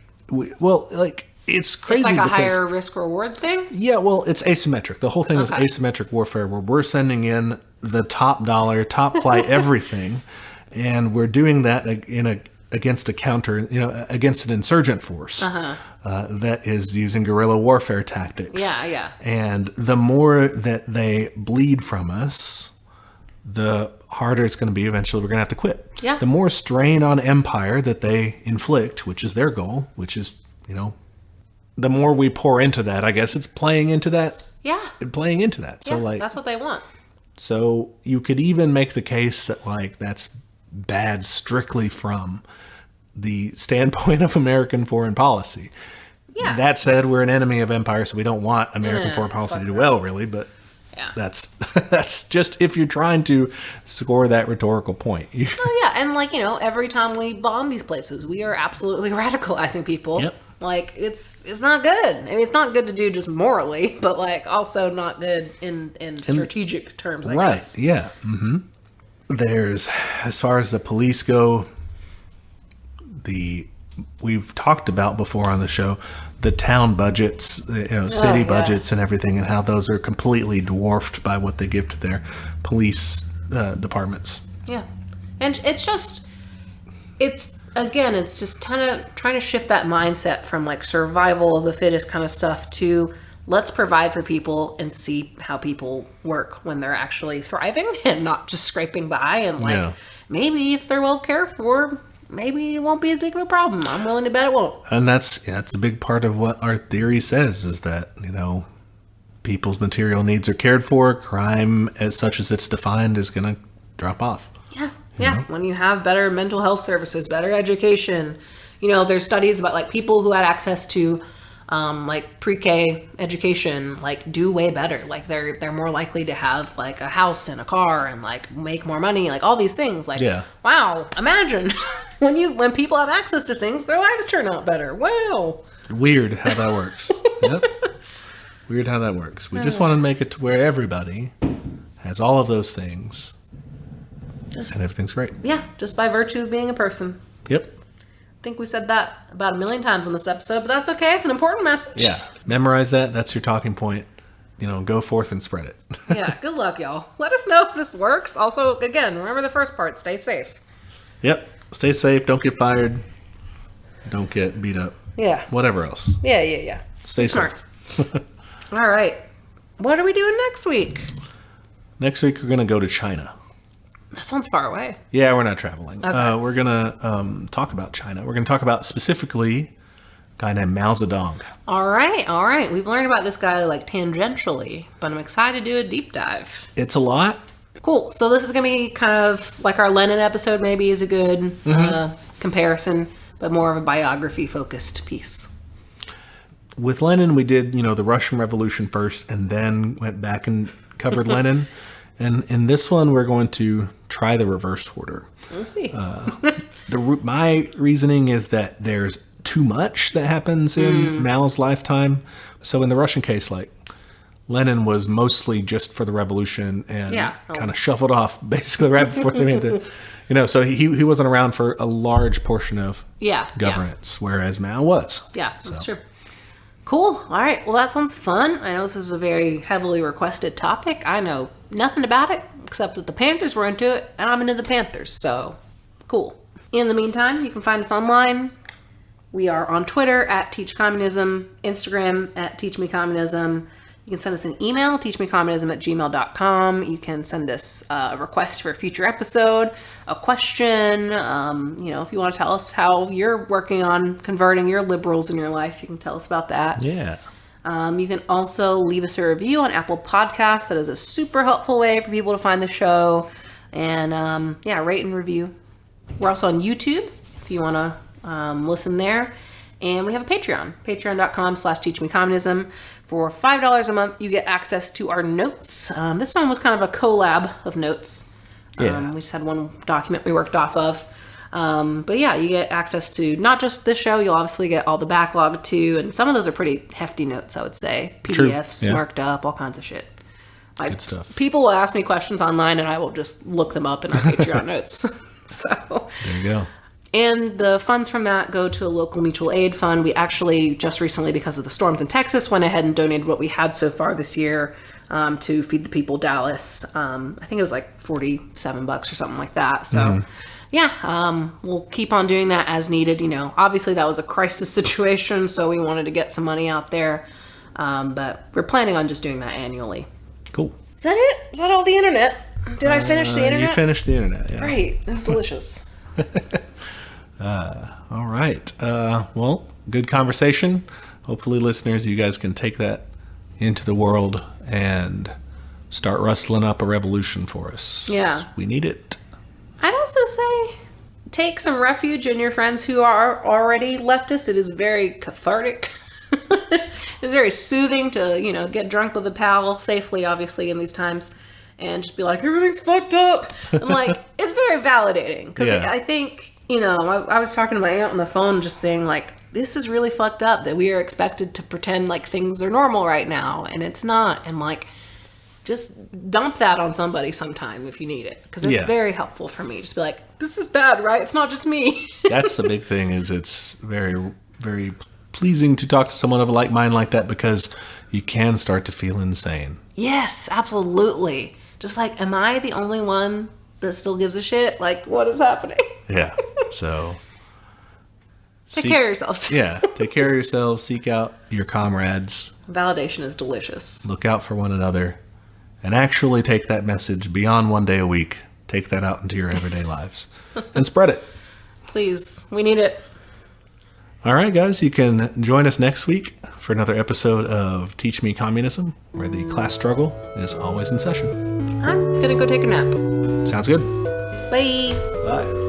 it's crazy. It's like a higher risk reward thing? Yeah, well, it's asymmetric. The whole thing is asymmetric warfare, where we're sending in the top dollar, top flight, everything. and we're doing that against against an insurgent force that is using guerrilla warfare tactics. Yeah. And the more that they bleed from us, the harder it's going to be. Eventually, we're going to have to quit. Yeah. The more strain on empire that they inflict, which is their goal, which is, the more we pour into that, I guess it's playing into that. Yeah. Playing into that. So that's what they want. So you could even make the case that that's bad strictly from the standpoint of American foreign policy. Yeah. That said, we're an enemy of empire, so we don't want American foreign policy to do well, really. But that's just if you're trying to score that rhetorical point. Oh yeah, and every time we bomb these places, we are absolutely radicalizing people. Yep. It's not good. I mean, it's not good to do just morally, but also not good in strategic terms, I guess. Right, yeah. Mm-hmm. There's, as far as the police go, we've talked about before on the show, the town budgets, city budgets and everything, and how those are completely dwarfed by what they give to their police departments. Yeah. And it's just kind of trying to shift that mindset from survival of the fittest kind of stuff to let's provide for people and see how people work when they're actually thriving and not just scraping by. And maybe if they're well cared for, maybe it won't be as big of a problem. I'm willing to bet it won't. And that's a big part of what our theory says, is that, people's material needs are cared for. Crime, as such as it's defined, is going to drop off. Yeah. Yeah, when you have better mental health services, better education, there's studies about people who had access to pre-K education, do way better. They're more likely to have a house and a car and make more money, all these things. Wow, imagine when people have access to things, their lives turn out better. Wow. Weird how that works. Yep. Weird how that works. We just want to make it to where everybody has all of those things. And everything's great. Yeah, just by virtue of being a person. Yep. I think we said that about 1 million times on this episode, but that's okay. It's an important message. Yeah. Memorize that. That's your talking point. Go forth and spread it. Yeah. Good luck, y'all. Let us know if this works. Also, again, remember the first part. Stay safe. Yep. Stay safe. Don't get fired. Don't get beat up. Yeah. Whatever else. Yeah. Stay smart. All right. What are we doing next week? Next week, we're going to go to China. That sounds far away. Yeah, we're not traveling. Okay. We're going to talk about China. We're going to talk about specifically a guy named Mao Zedong. All right. We've learned about this guy tangentially, but I'm excited to do a deep dive. It's a lot. Cool. So this is going to be kind of like our Lenin episode, maybe is a good comparison, but more of a biography-focused piece. With Lenin, we did, the Russian Revolution first, and then went back and covered Lenin. And in this one, we're going to try the reverse order. We'll see. My reasoning is that there's too much that happens in Mao's lifetime. So in the Russian case, Lenin was mostly just for the revolution and kind of shuffled off basically right before they made the, so he wasn't around for a large portion of governance, whereas Mao was. Yeah, that's true. Cool. All right. Well, that sounds fun. I know this is a very heavily requested topic. I know nothing about it except that the Panthers were into it, and I'm into the Panthers. So, cool. In the meantime, you can find us online. We are on Twitter at teachcommunism, Instagram at teachmecommunism. You can send us an email, teachmecommunism@gmail.com. You can send us a request for a future episode, a question. If you want to tell us how you're working on converting your liberals in your life, you can tell us about that. Yeah. You can also leave us a review on Apple Podcasts. That is a super helpful way for people to find the show. And rate and review. We're also on YouTube if you want to listen there. And we have a Patreon, patreon.com/teachmecommunism. For $5 a month, you get access to our notes. This one was kind of a collab of notes. We just had one document we worked off of. But you get access to not just this show, you'll obviously get all the backlog too. And some of those are pretty hefty notes, I would say. PDFs, marked up, all kinds of shit. Good stuff. People will ask me questions online and I will just look them up in our Patreon notes. So there you go. And the funds from that go to a local mutual aid fund. We actually just recently, because of the storms in Texas, went ahead and donated what we had so far this year to Feed the People Dallas. I think it was $47 or something like that. So, we'll keep on doing that as needed. Obviously that was a crisis situation, so we wanted to get some money out there. But we're planning on just doing that annually. Cool. Is that it? Is that all the internet? Did I finish the internet? You finished the internet, yeah. Great. It was delicious. All right. Well, good conversation. Hopefully, listeners, you guys can take that into the world and start rustling up a revolution for us. Yeah. We need it. I'd also say take some refuge in your friends who are already leftist. It is very cathartic. It's very soothing to, get drunk with a pal safely, obviously, in these times, and just be like, everything's fucked up. And, it's very validating. Because I think, I was talking to my aunt on the phone just saying, this is really fucked up that we are expected to pretend like things are normal right now, and it's not. And, just dump that on somebody sometime if you need it. Because it's very helpful for me. Just be like, this is bad, right? It's not just me. That's the big thing, is it's very, very pleasing to talk to someone of a like mind like that, because you can start to feel insane. Yes, absolutely. Just am I the only one that still gives a shit? What is happening? Yeah. So take care of yourselves. Yeah. Take care of yourselves. Seek out your comrades. Validation is delicious. Look out for one another. And actually take that message beyond one day a week. Take that out into your everyday lives. And spread it. Please. We need it. All right, guys. You can join us next week for another episode of Teach Me Communism, where the class struggle is always in session. I'm going to go take a nap. Sounds good. Bye. Bye.